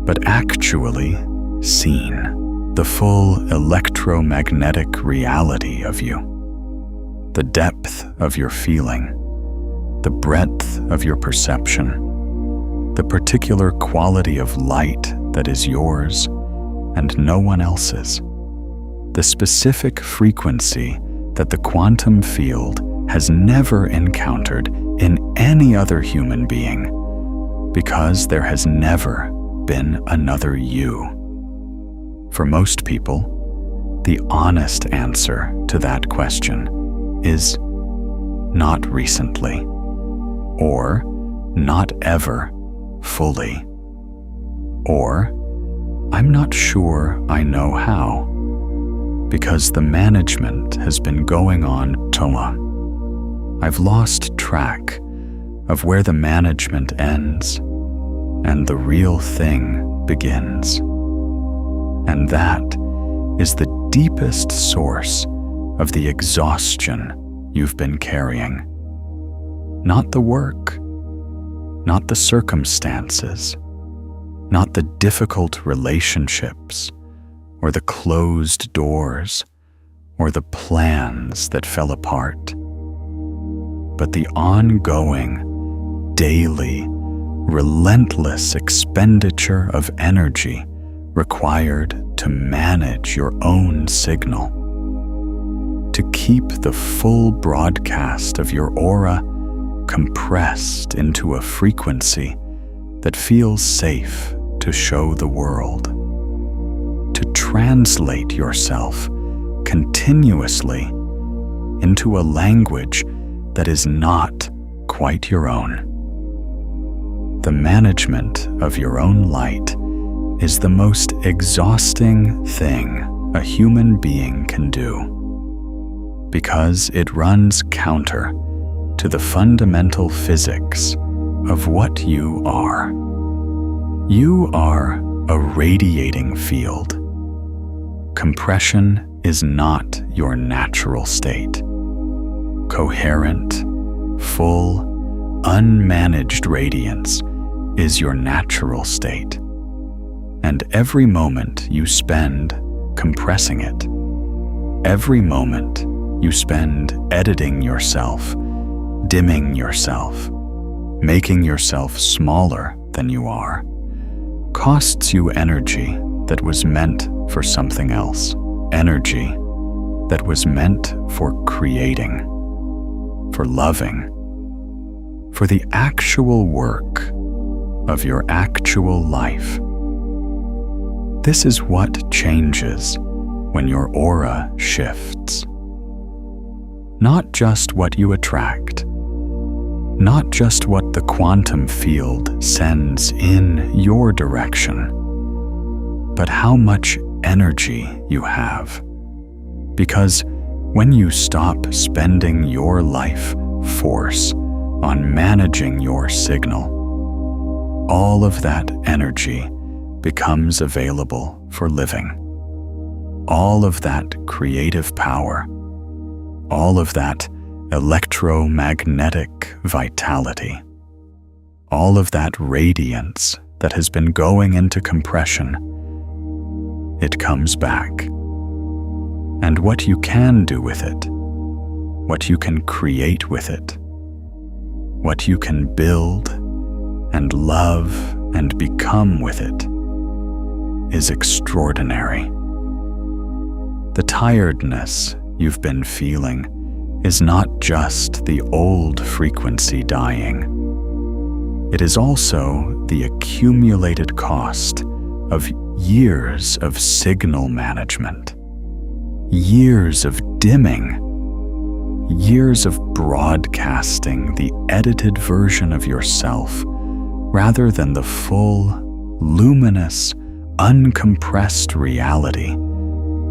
But actually seen, the full electromagnetic reality of you, the depth of your feeling, the breadth of your perception, the particular quality of light that is yours and no one else's, the specific frequency that the quantum field has never encountered in any other human being, because there has never been another you. For most people, the honest answer to that question is not recently, or not ever fully, or I'm not sure I know how, because the management has been going on too long. I've lost track of where the management ends and the real thing begins. And that is the deepest source of the exhaustion you've been carrying. Not the work, not the circumstances, not the difficult relationships, or the closed doors, or the plans that fell apart, but the ongoing, daily, relentless expenditure of energy required to manage your own signal, to keep the full broadcast of your aura compressed into a frequency that feels safe to show the world, to translate yourself continuously into a language that is not quite your own. The management of your own light is the most exhausting thing a human being can do, because it runs counter to the fundamental physics of what you are. You are a radiating field. Compression is not your natural state. Coherent, full, unmanaged radiance is your natural state. And every moment you spend compressing it, every moment you spend editing yourself, dimming yourself, making yourself smaller than you are, costs you energy that was meant for something else, energy that was meant for creating, for loving, for the actual work of your actual life. This is what changes when your aura shifts. Not just what you attract, not just what the quantum field sends in your direction, but how much energy you have. Because when you stop spending your life force on managing your signal, all of that energy becomes available for living. All of that creative power, all of that electromagnetic vitality, all of that radiance that has been going into compression, it comes back. And what you can do with it, what you can create with it, what you can build and love and become with it, is extraordinary. The tiredness you've been feeling is not just the old frequency dying. It is also the accumulated cost of years of signal management, years of dimming, years of broadcasting the edited version of yourself rather than the full, luminous, uncompressed reality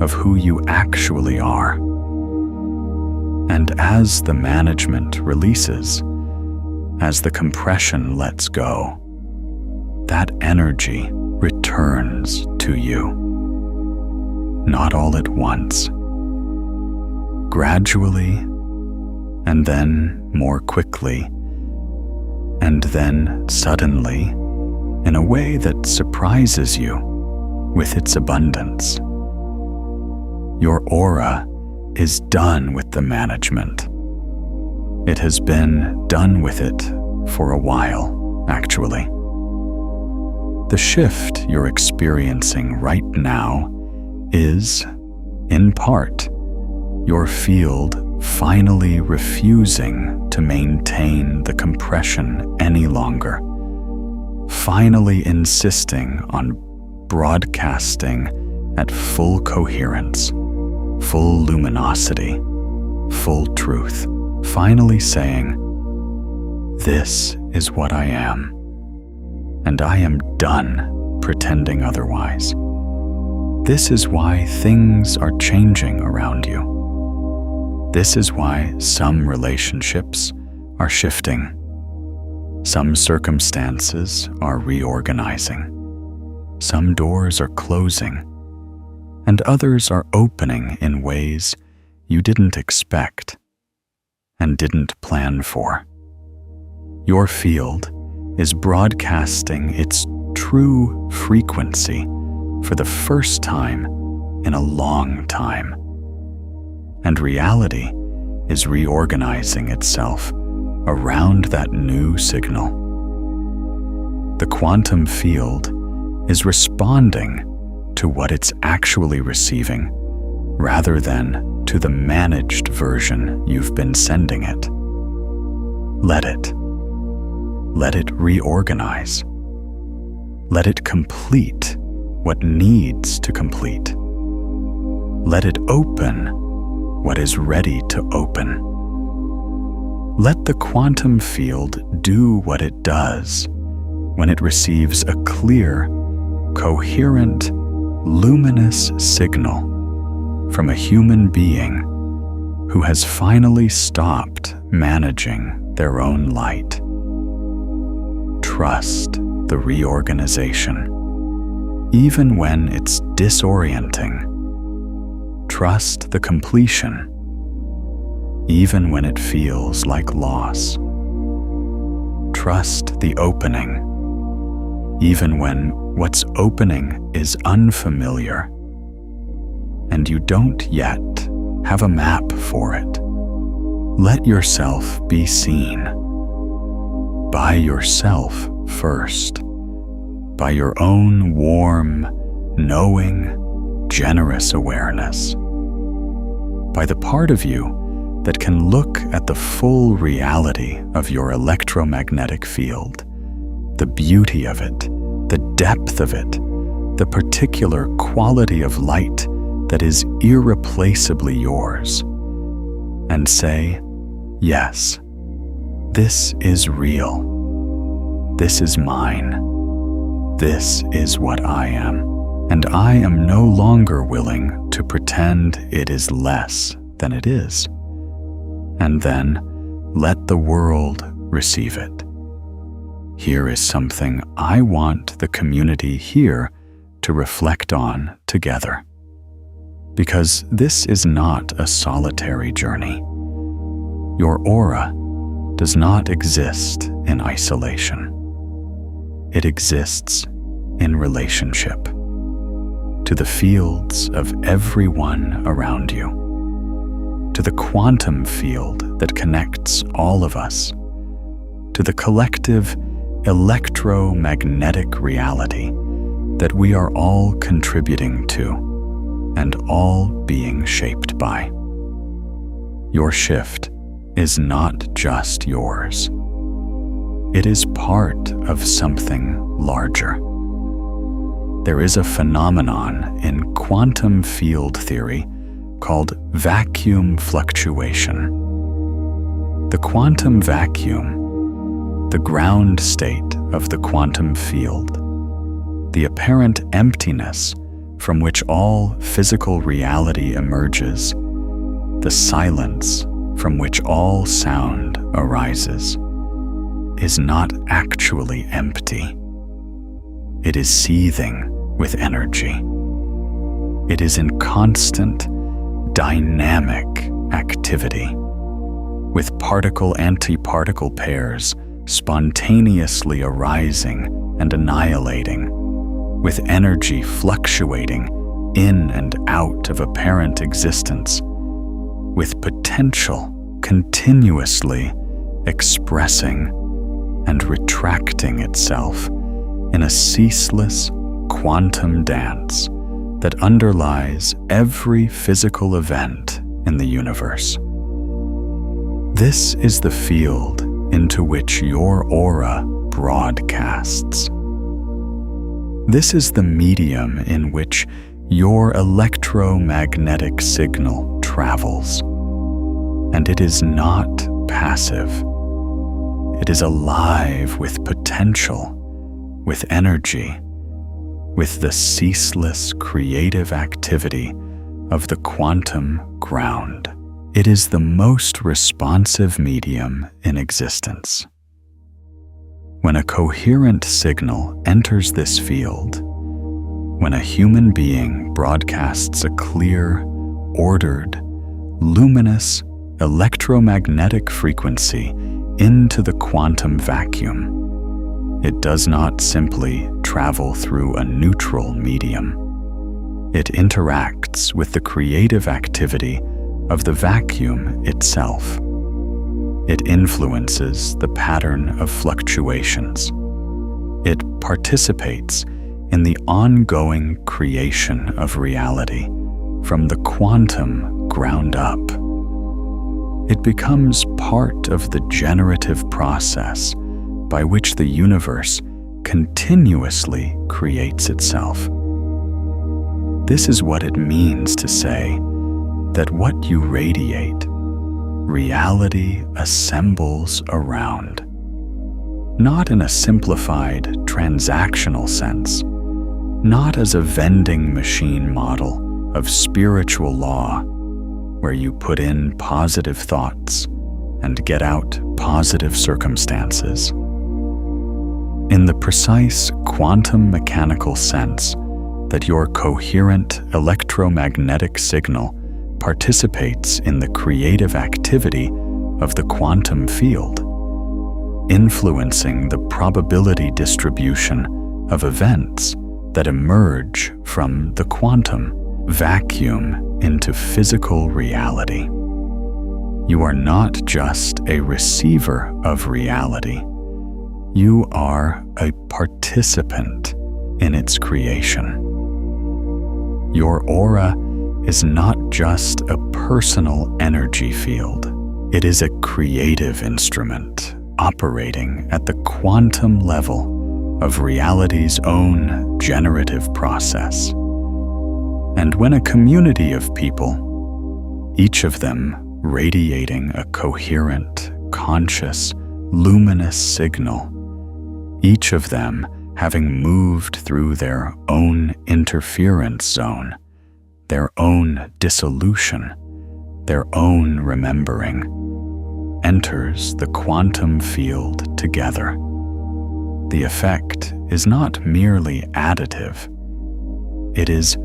of who you actually are. And as the management releases, as the compression lets go, that energy returns to you. Not all at once. Gradually, and then more quickly, and then suddenly, in a way that surprises you with its abundance. Your aura is done with the management. It has been done with it for a while, actually. The shift you're experiencing right now is, in part, your field finally refusing to maintain the compression any longer, finally insisting on broadcasting at full coherence, full luminosity, full truth, finally saying, "This is what I am, and I am done pretending otherwise. This is why things are changing around you. This is why some relationships are shifting. Some circumstances are reorganizing. Some doors are closing, and others are opening in ways you didn't expect and didn't plan for. Your field is broadcasting its true frequency for the first time in a long time. And reality is reorganizing itself around that new signal. The quantum field is responding to what it's actually receiving rather than to the managed version you've been sending it. Let it. Let it reorganize. Let it complete what needs to complete. Let it open what is ready to open. Let the quantum field do what it does when it receives a clear, coherent, luminous signal from a human being who has finally stopped managing their own light. Trust the reorganization, even when it's disorienting. Trust the completion, even when it feels like loss. Trust the opening, even when what's opening is unfamiliar and you don't yet have a map for it. Let yourself be seen by yourself first, by your own warm, knowing, generous awareness, by the part of you that can look at the full reality of your electromagnetic field, the beauty of it, the depth of it, the particular quality of light that is irreplaceably yours, and say, yes, this is real. This is mine. This is what I am. And I am no longer willing to pretend it is less than it is. And then let the world receive it. Here is something I want the community here to reflect on together. Because this is not a solitary journey. Your aura does not exist in isolation. It exists in relationship to the fields of everyone around you, to the quantum field that connects all of us, to the collective electromagnetic reality that we are all contributing to and all being shaped by. Your shift is not just yours. It is part of something larger. There is a phenomenon in quantum field theory called vacuum fluctuation. The quantum vacuum, the ground state of the quantum field, the apparent emptiness from which all physical reality emerges, the silence from which all sound arises, is not actually empty. It is seething with energy. It is in constant, dynamic activity, with particle-antiparticle pairs spontaneously arising and annihilating, with energy fluctuating in and out of apparent existence, with potential continuously expressing and retracting itself in a ceaseless quantum dance that underlies every physical event in the universe. This is the field into which your aura broadcasts. This is the medium in which your electromagnetic signal travels, and it is not passive. It is alive with potential, with energy, with the ceaseless creative activity of the quantum ground. It is the most responsive medium in existence. When a coherent signal enters this field, when a human being broadcasts a clear, ordered, luminous, electromagnetic frequency into the quantum vacuum, it does not simply travel through a neutral medium. It interacts with the creative activity of the vacuum itself. It influences the pattern of fluctuations. It participates in the ongoing creation of reality from the quantum ground up. It becomes part of the generative process by which the universe continuously creates itself. This is what it means to say that what you radiate, reality assembles around. Not in a simplified transactional sense, not as a vending machine model of spiritual law where you put in positive thoughts and get out positive circumstances. In the precise quantum mechanical sense that your coherent electromagnetic signal participates in the creative activity of the quantum field, influencing the probability distribution of events that emerge from the quantum vacuum into physical reality. You are not just a receiver of reality. You are a participant in its creation. Your aura is not just a personal energy field. It is a creative instrument operating at the quantum level of reality's own generative process. And when a community of people, each of them radiating a coherent, conscious, luminous signal, each of them having moved through their own interference zone, their own dissolution, their own remembering, enters the quantum field together. The effect is not merely additive, it is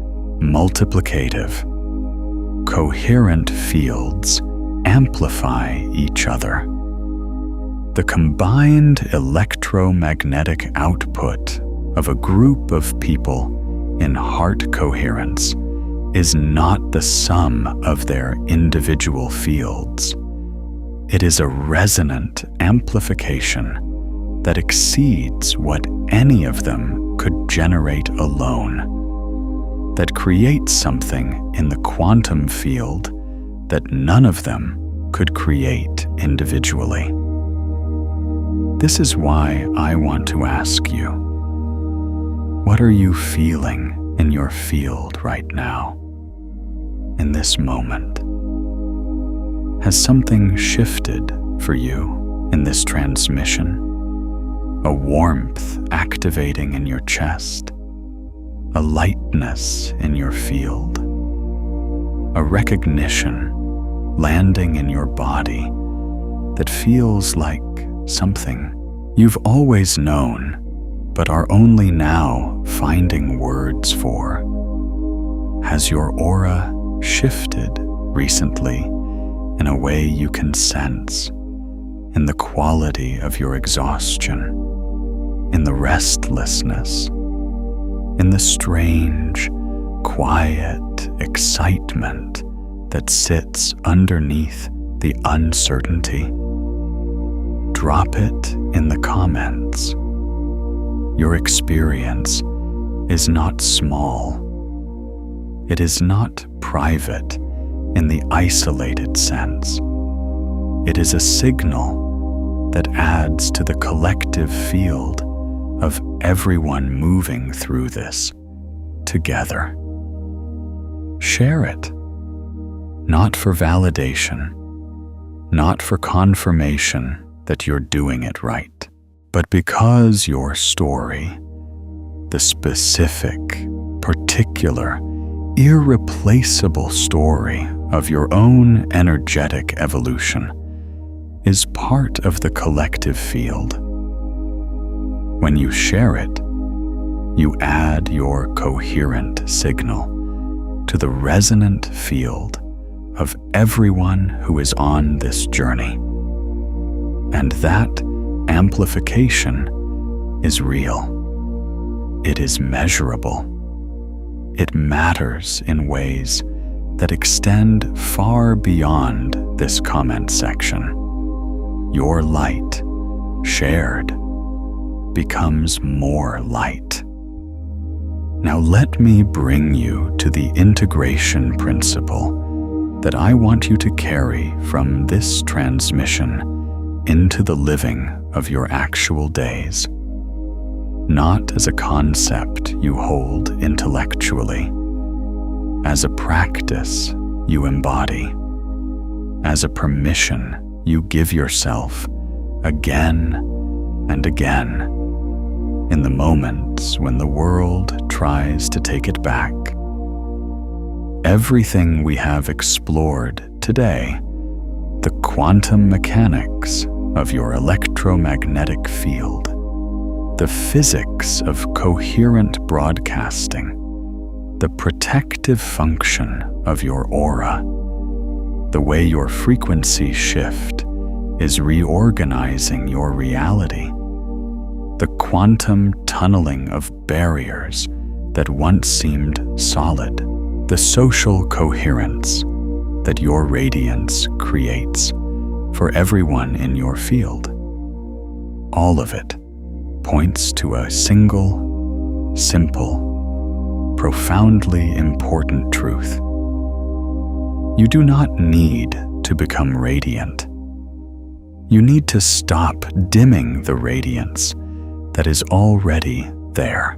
multiplicative. Coherent fields amplify each other. The combined electromagnetic output of a group of people in heart coherence is not the sum of their individual fields. It is a resonant amplification that exceeds what any of them could generate alone, that creates something in the quantum field that none of them could create individually. This is why I want to ask you, what are you feeling in your field right now, in this moment? Has something shifted for you in this transmission? A warmth activating in your chest, a lightness in your field, a recognition landing in your body that feels like something you've always known but are only now finding words for. Has your aura shifted recently in a way you can sense, in the quality of your exhaustion, in the restlessness, in the strange, quiet excitement that sits underneath the uncertainty? Drop it in the comments. Your experience is not small. It is not private in the isolated sense. It is a signal that adds to the collective field of everyone moving through this together. Share it, not for validation, not for confirmation that you're doing it right, but because your story, the specific, particular, irreplaceable story of your own energetic evolution, is part of the collective field. When you share it, you add your coherent signal to the resonant field of everyone who is on this journey. And that amplification is real. It is measurable. It matters in ways that extend far beyond this comment section. Your light, shared, becomes more light. Now let me bring you to the integration principle that I want you to carry from this transmission into the living of your actual days. not as a concept you hold intellectually, as a practice you embody, as a permission you give yourself again and again in the moments when the world tries to take it back. Everything we have explored today, the quantum mechanics of your electromagnetic field, the physics of coherent broadcasting, the protective function of your aura, the way your frequency shift is reorganizing your reality, the quantum tunneling of barriers that once seemed solid, the social coherence that your radiance creates for everyone in your field. All of it points to a single, simple, profoundly important truth. You do not need to become radiant. You need to stop dimming the radiance that is already there.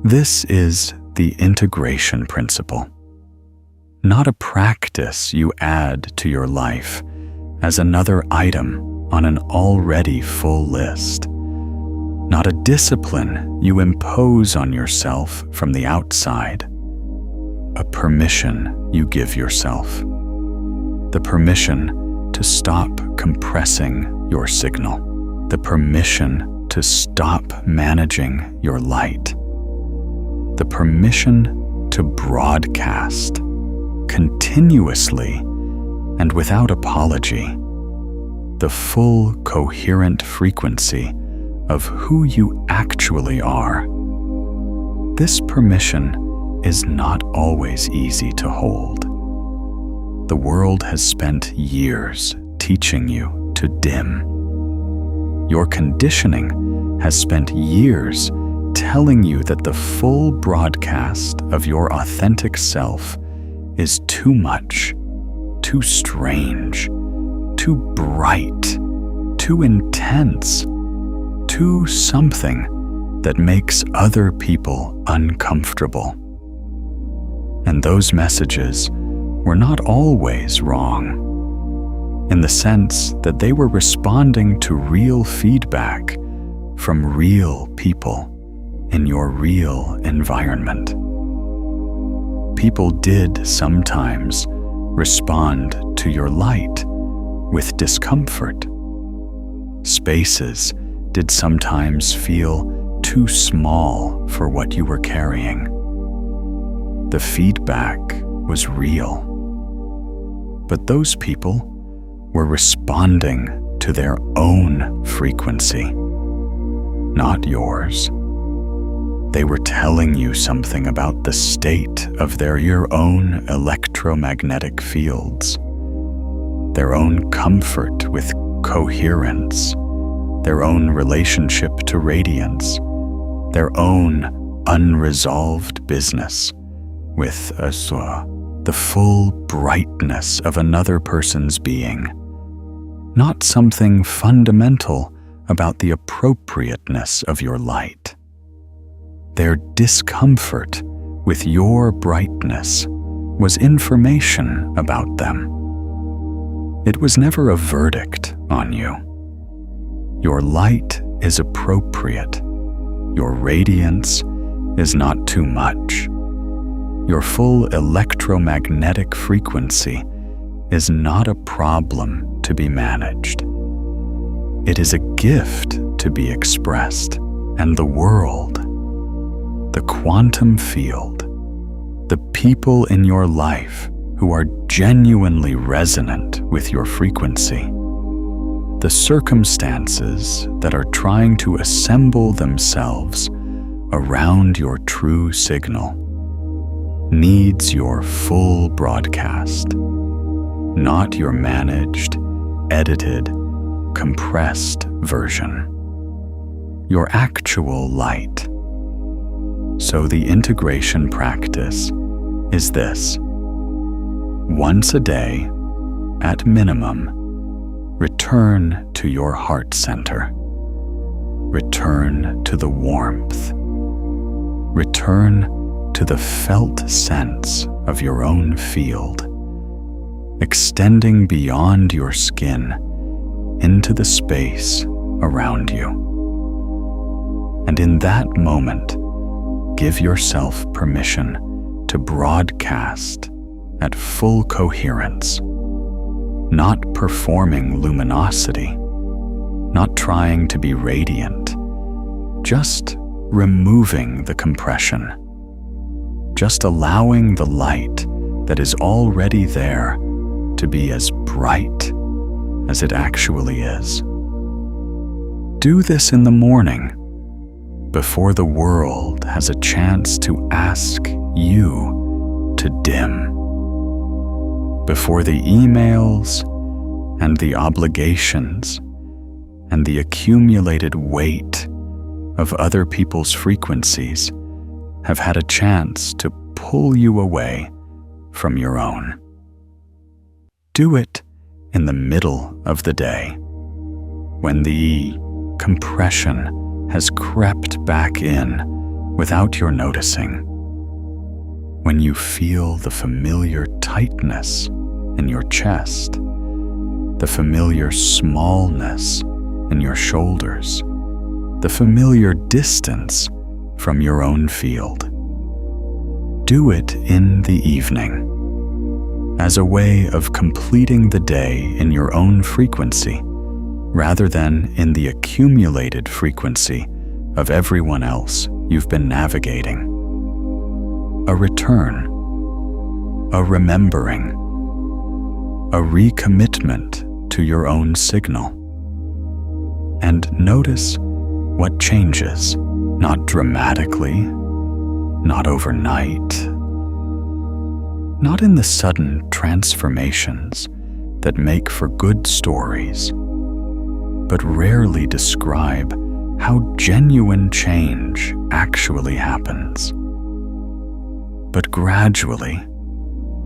This is the integration principle, not a practice you add to your life as another item on an already full list, not a discipline you impose on yourself from the outside, a permission you give yourself, the permission to stop compressing your signal, the permission to stop managing your light, the permission to broadcast continuously and without apology the full coherent frequency of who you actually are. This permission is not always easy to hold. The world has spent years teaching you to dim. Your conditioning has spent years telling you that the full broadcast of your authentic self is too much, too strange, too bright, too intense, too something that makes other people uncomfortable. And those messages were not always wrong, in the sense that they were responding to real feedback from real people in your real environment. People did sometimes respond to your light with discomfort. Spaces did sometimes feel too small for what you were carrying. The feedback was real. But those people were responding to their own frequency, not yours. They were telling you something about the state of your own electromagnetic fields, their own comfort with coherence, their own relationship to radiance, their own unresolved business with the full brightness of another person's being, not something fundamental about the appropriateness of your light. Their discomfort with your brightness was information about them. It was never a verdict on you. Your light is appropriate. Your radiance is not too much. Your full electromagnetic frequency is not a problem to be managed. It is a gift to be expressed, and the world, the quantum field, the people in your life who are genuinely resonant with your frequency, the circumstances that are trying to assemble themselves around your true signal, needs your full broadcast, not your managed, edited, compressed version, your actual light. So the integration practice is this: once a day, at minimum, return to your heart center. return to the warmth. Return to the felt sense of your own field, extending beyond your skin into the space around you. And in that moment, give yourself permission to broadcast at full coherence, not performing luminosity, not trying to be radiant, just removing the compression, just allowing the light that is already there to be as bright as it actually is. Do this in the morning, before the world has a chance to ask you to dim, before the emails and the obligations and the accumulated weight of other people's frequencies have had a chance to pull you away from your own. Do it in the middle of the day, when the compression has crept back in without your noticing, when you feel the familiar tightness in your chest, the familiar smallness in your shoulders, the familiar distance from your own field. Do it in the evening, as a way of completing the day in your own frequency, rather than in the accumulated frequency of everyone else you've been navigating. A return, a remembering, a recommitment to your own signal. And notice what changes, not dramatically, not overnight, not in the sudden transformations that make for good stories, but rarely describe how genuine change actually happens. But gradually,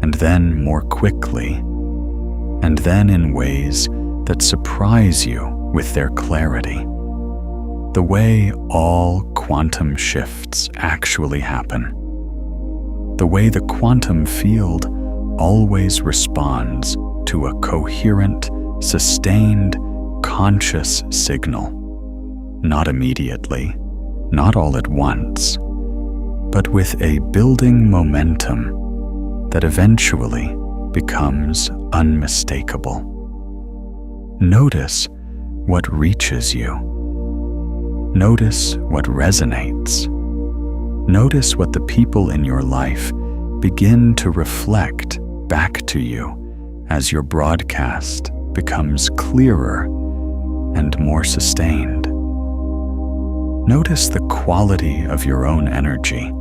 and then more quickly, and then in ways that surprise you with their clarity, the way all quantum shifts actually happen, the way the quantum field always responds to a coherent, sustained, conscious signal, not immediately, not all at once, but with a building momentum that eventually becomes unmistakable. Notice what reaches you. Notice what resonates. Notice what the people in your life begin to reflect back to you as your broadcast becomes clearer and more sustained. Notice the quality of your own energy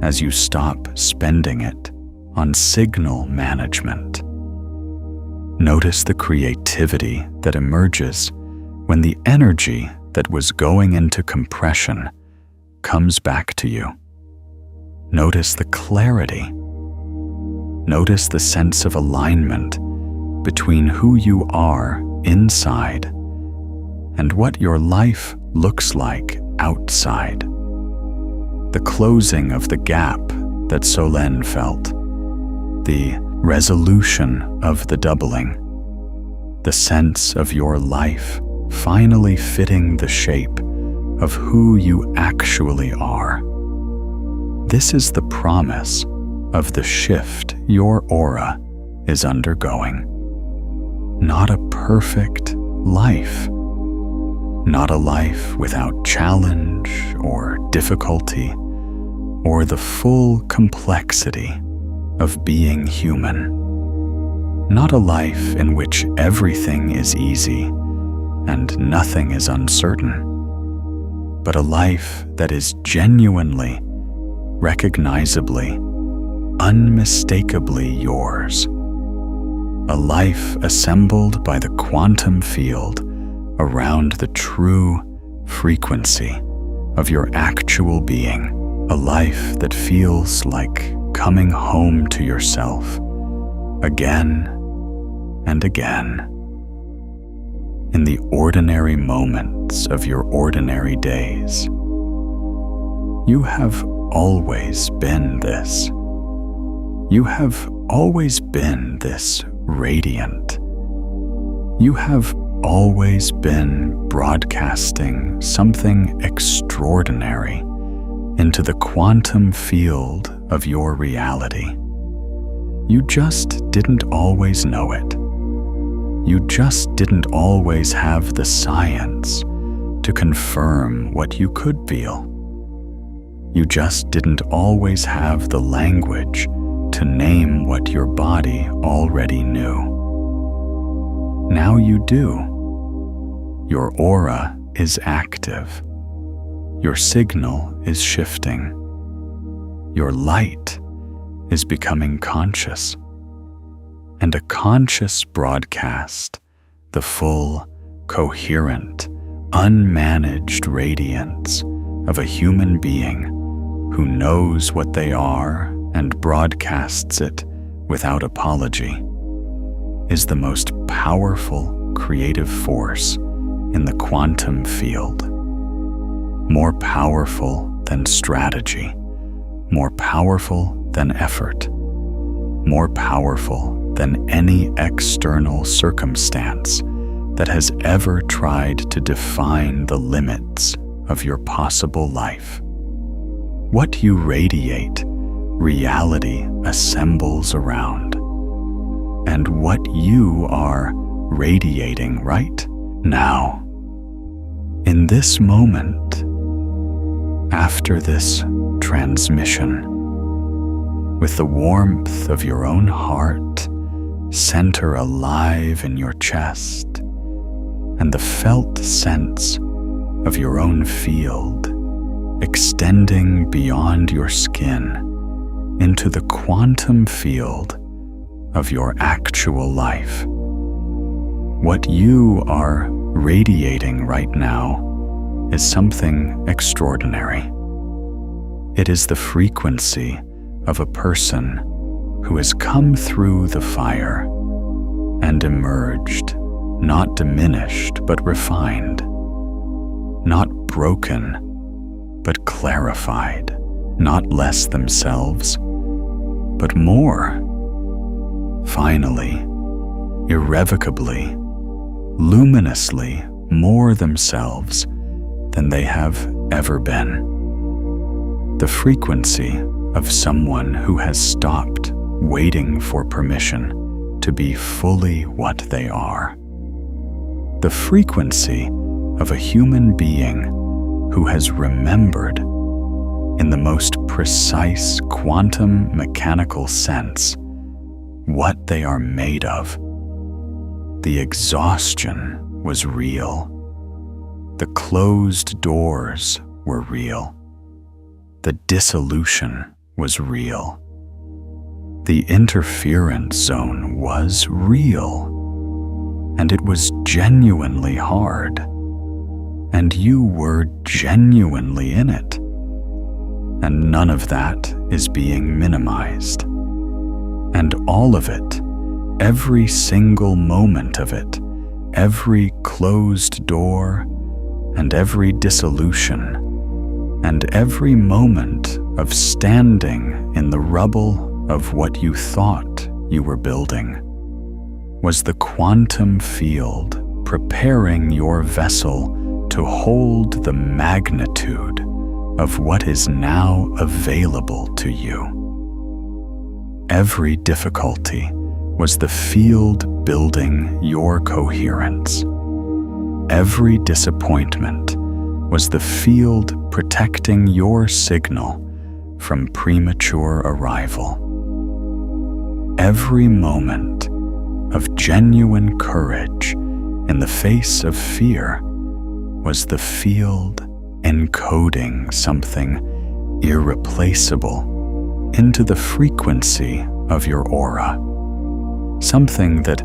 as you stop spending it on signal management. Notice the creativity that emerges when the energy that was going into compression comes back to you. Notice the clarity. Notice the sense of alignment between who you are inside and what your life looks like outside. The closing of the gap that Solenne felt, the resolution of the doubling, the sense of your life finally fitting the shape of who you actually are. This is the promise of the shift your aura is undergoing. Not a perfect life, not a life without challenge or difficulty, or the full complexity of being human. Not a life in which everything is easy and nothing is uncertain, but a life that is genuinely, recognizably, unmistakably yours. A life assembled by the quantum field around the true frequency of your actual being. A life that feels like coming home to yourself again and again. in the ordinary moments of your ordinary days. You have always been this. You have always been this radiant. You have always been broadcasting something extraordinary into the quantum field of your reality. You just didn't always know it. You just didn't always have the science to confirm what you could feel. You just didn't always have the language to name what your body already knew. Now you do. Your aura is active. Your signal is shifting. Your light is becoming conscious. And a conscious broadcast, the full, coherent, unmanaged radiance of a human being who knows what they are and broadcasts it without apology, is the most powerful creative force in the quantum field. More powerful than strategy, more powerful than effort, more powerful than any external circumstance that has ever tried to define the limits of your possible life. What you radiate, reality assembles around. And what you are radiating right now, in this moment, after this transmission, with the warmth of your own heart center alive in your chest, and the felt sense of your own field extending beyond your skin into the quantum field of your actual life. What you are radiating right now is something extraordinary. It is the frequency of a person who has come through the fire and emerged, not diminished but refined, not broken but clarified, not less themselves but more. Finally, irrevocably, luminously more themselves than they have ever been. The frequency of someone who has stopped waiting for permission to be fully what they are. The frequency of a human being who has remembered, in the most precise quantum mechanical sense, what they are made of. The exhaustion was real. The closed doors were real. The dissolution was real. The interference zone was real. And it was genuinely hard. And you were genuinely in it. And none of that is being minimized. And all of it, every single moment of it, every closed door, and every dissolution, and every moment of standing in the rubble of what you thought you were building, was the quantum field preparing your vessel to hold the magnitude of what is now available to you. Every difficulty was the field building your coherence. Every disappointment was the field protecting your signal from premature arrival. Every moment of genuine courage in the face of fear was the field encoding something irreplaceable into the frequency of your aura, something that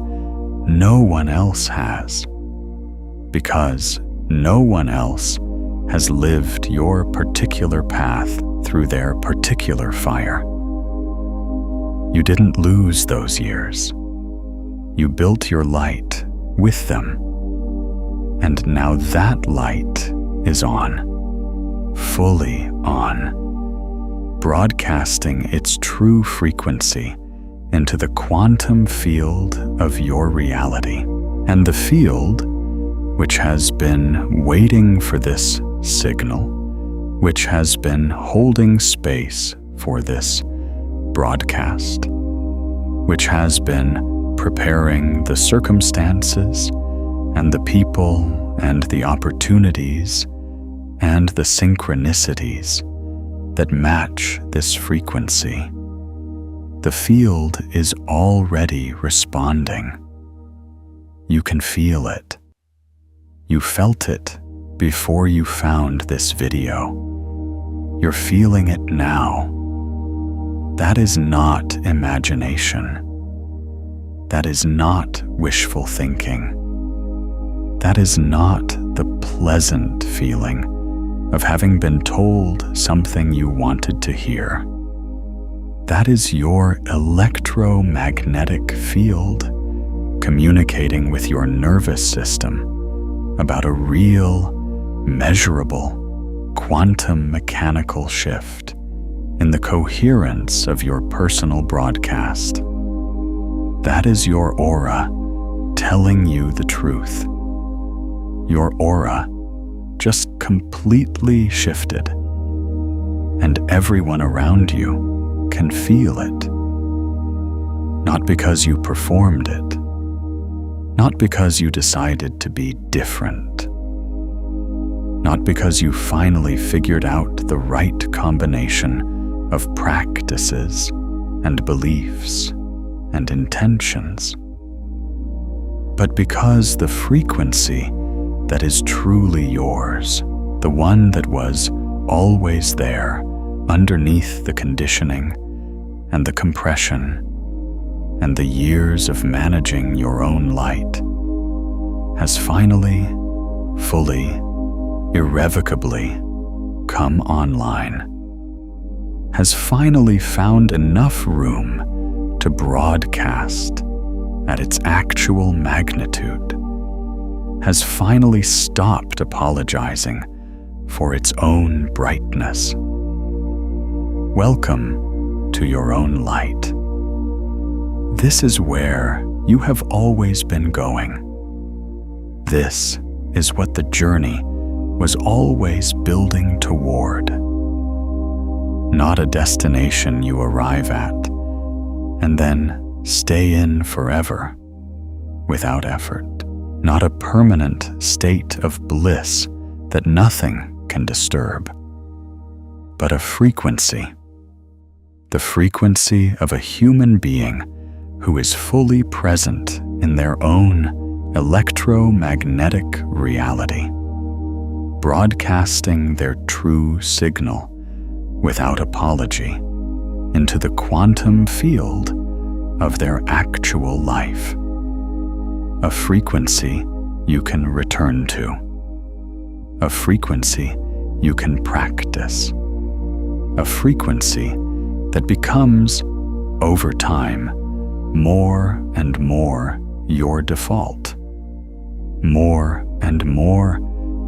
no one else has, because no one else has lived your particular path through their particular fire. You didn't lose those years. You built your light with them, And now that light is on, fully on, broadcasting its true frequency into the quantum field of your reality. And the field, which has been waiting for this signal, which has been holding space for this broadcast, which has been preparing the circumstances and the people and the opportunities and the synchronicities that match this frequency. The field is already responding. You can feel it. You felt it before you found this video. You're feeling it now. That is not imagination. That is not wishful thinking. That is not the pleasant feeling of having been told something you wanted to hear. That is your electromagnetic field communicating with your nervous system about a real, measurable, quantum mechanical shift in the coherence of your personal broadcast. That is your aura telling you the truth. Your aura just completely shifted, and everyone around you can feel it. Not because you performed it, not because you decided to be different, not because you finally figured out the right combination of practices and beliefs and intentions, but because the frequency that is truly yours, the one that was always there underneath the conditioning and the compression and the years of managing your own light, has finally, fully, irrevocably come online, has finally found enough room to broadcast at its actual magnitude, has finally stopped apologizing for its own brightness. Welcome to your own light. This is where you have always been going. This is what the journey was always building toward. Not a destination you arrive at and then stay in forever without effort. Not a permanent state of bliss that nothing can disturb, but a frequency, the frequency of a human being who is fully present in their own electromagnetic reality, broadcasting their true signal without apology into the quantum field of their actual life. A frequency you can return to. A frequency you can practice. A frequency that becomes, over time, more and more your default. More and more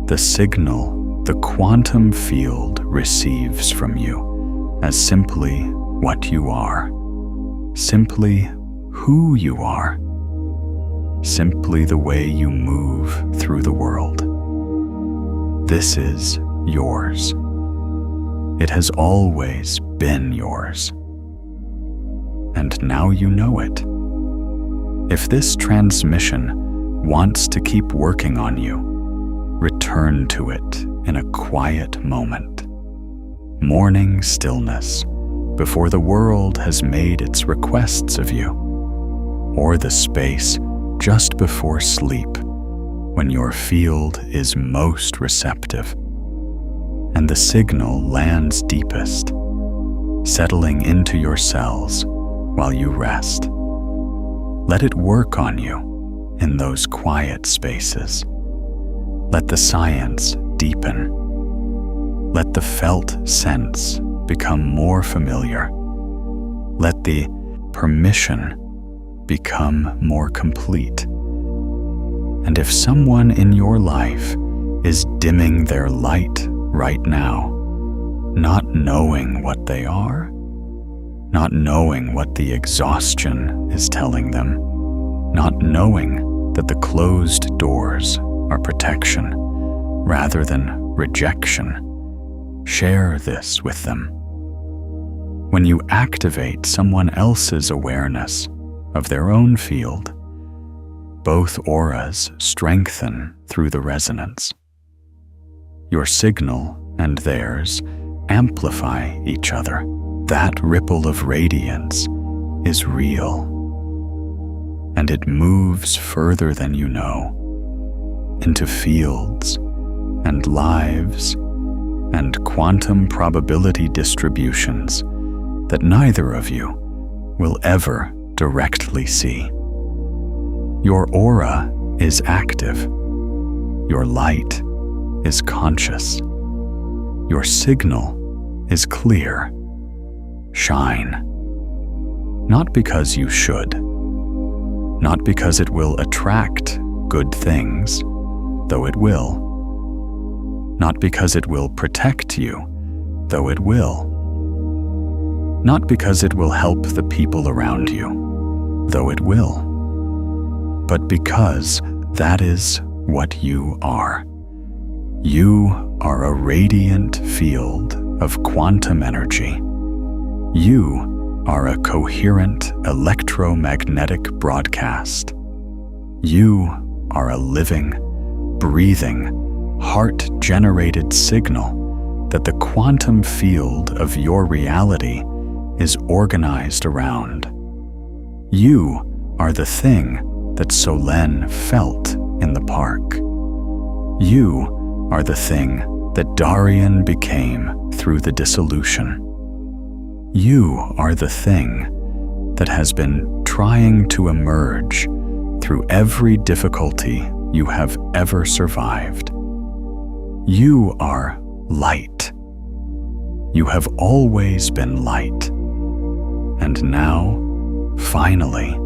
the signal the quantum field receives from you as simply what you are. Simply who you are. Simply the way you move through the world. This is yours. It has always been yours. And now you know it. If this transmission wants to keep working on you, return to it in a quiet moment. Morning stillness before the world has made its requests of you, or the space just before sleep, when your field is most receptive, and the signal lands deepest, settling into your cells while you rest. Let it work on you in those quiet spaces. Let the science deepen. Let the felt sense become more familiar. Let the permission become more complete. And if someone in your life is dimming their light right now, not knowing what they are, not knowing what the exhaustion is telling them, not knowing that the closed doors are protection rather than rejection, share this with them. When you activate someone else's awareness of their own field, both auras strengthen through the resonance. Your signal and theirs amplify each other. That ripple of radiance is real, and it moves further than you know, into fields and lives and quantum probability distributions that neither of you will ever directly see. Your aura is active. Your light is conscious. Your signal is clear. Shine. Not because you should. Not because it will attract good things, though it will. Not because it will protect you, though it will. Not because it will help the people around you, though it will. But because that is what you are. You are a radiant field of quantum energy. You are a coherent electromagnetic broadcast. You are a living, breathing, heart-generated signal that the quantum field of your reality is organized around. You are the thing that Solenne felt in the park. You are the thing that Darion became through the dissolution. You are the thing that has been trying to emerge through every difficulty you have ever survived. You are light. You have always been light. And now, finally,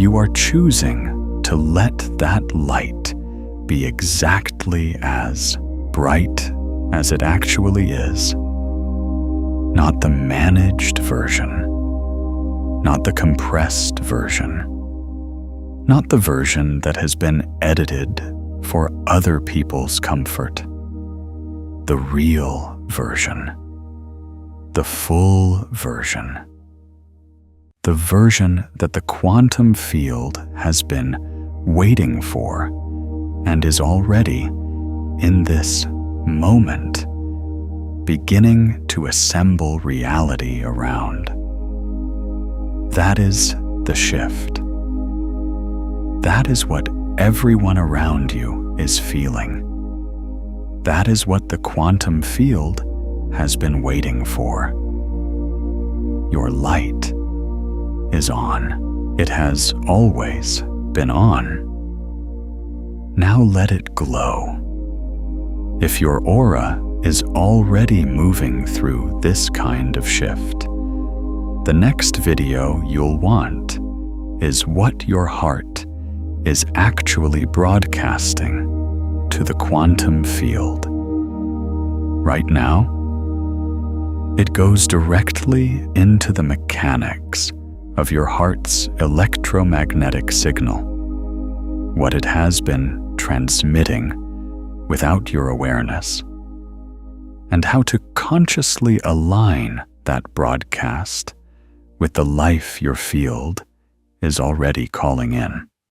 you are choosing to let that light be exactly as bright as it actually is. Not the managed version, not the compressed version, not the version that has been edited for other people's comfort. The real version, the full version, the version that the quantum field has been waiting for and is already, in this moment, beginning to assemble reality around. That is the shift. That is what everyone around you is feeling. That is what the quantum field has been waiting for. Your light is on. It has always been on. Now let it glow. If your aura is already moving through this kind of shift, the next video you'll want is what your heart is actually broadcasting to the quantum field. Right now, it goes directly into the mechanics of your heart's electromagnetic signal, what it has been transmitting without your awareness, and how to consciously align that broadcast with the life your field is already calling in.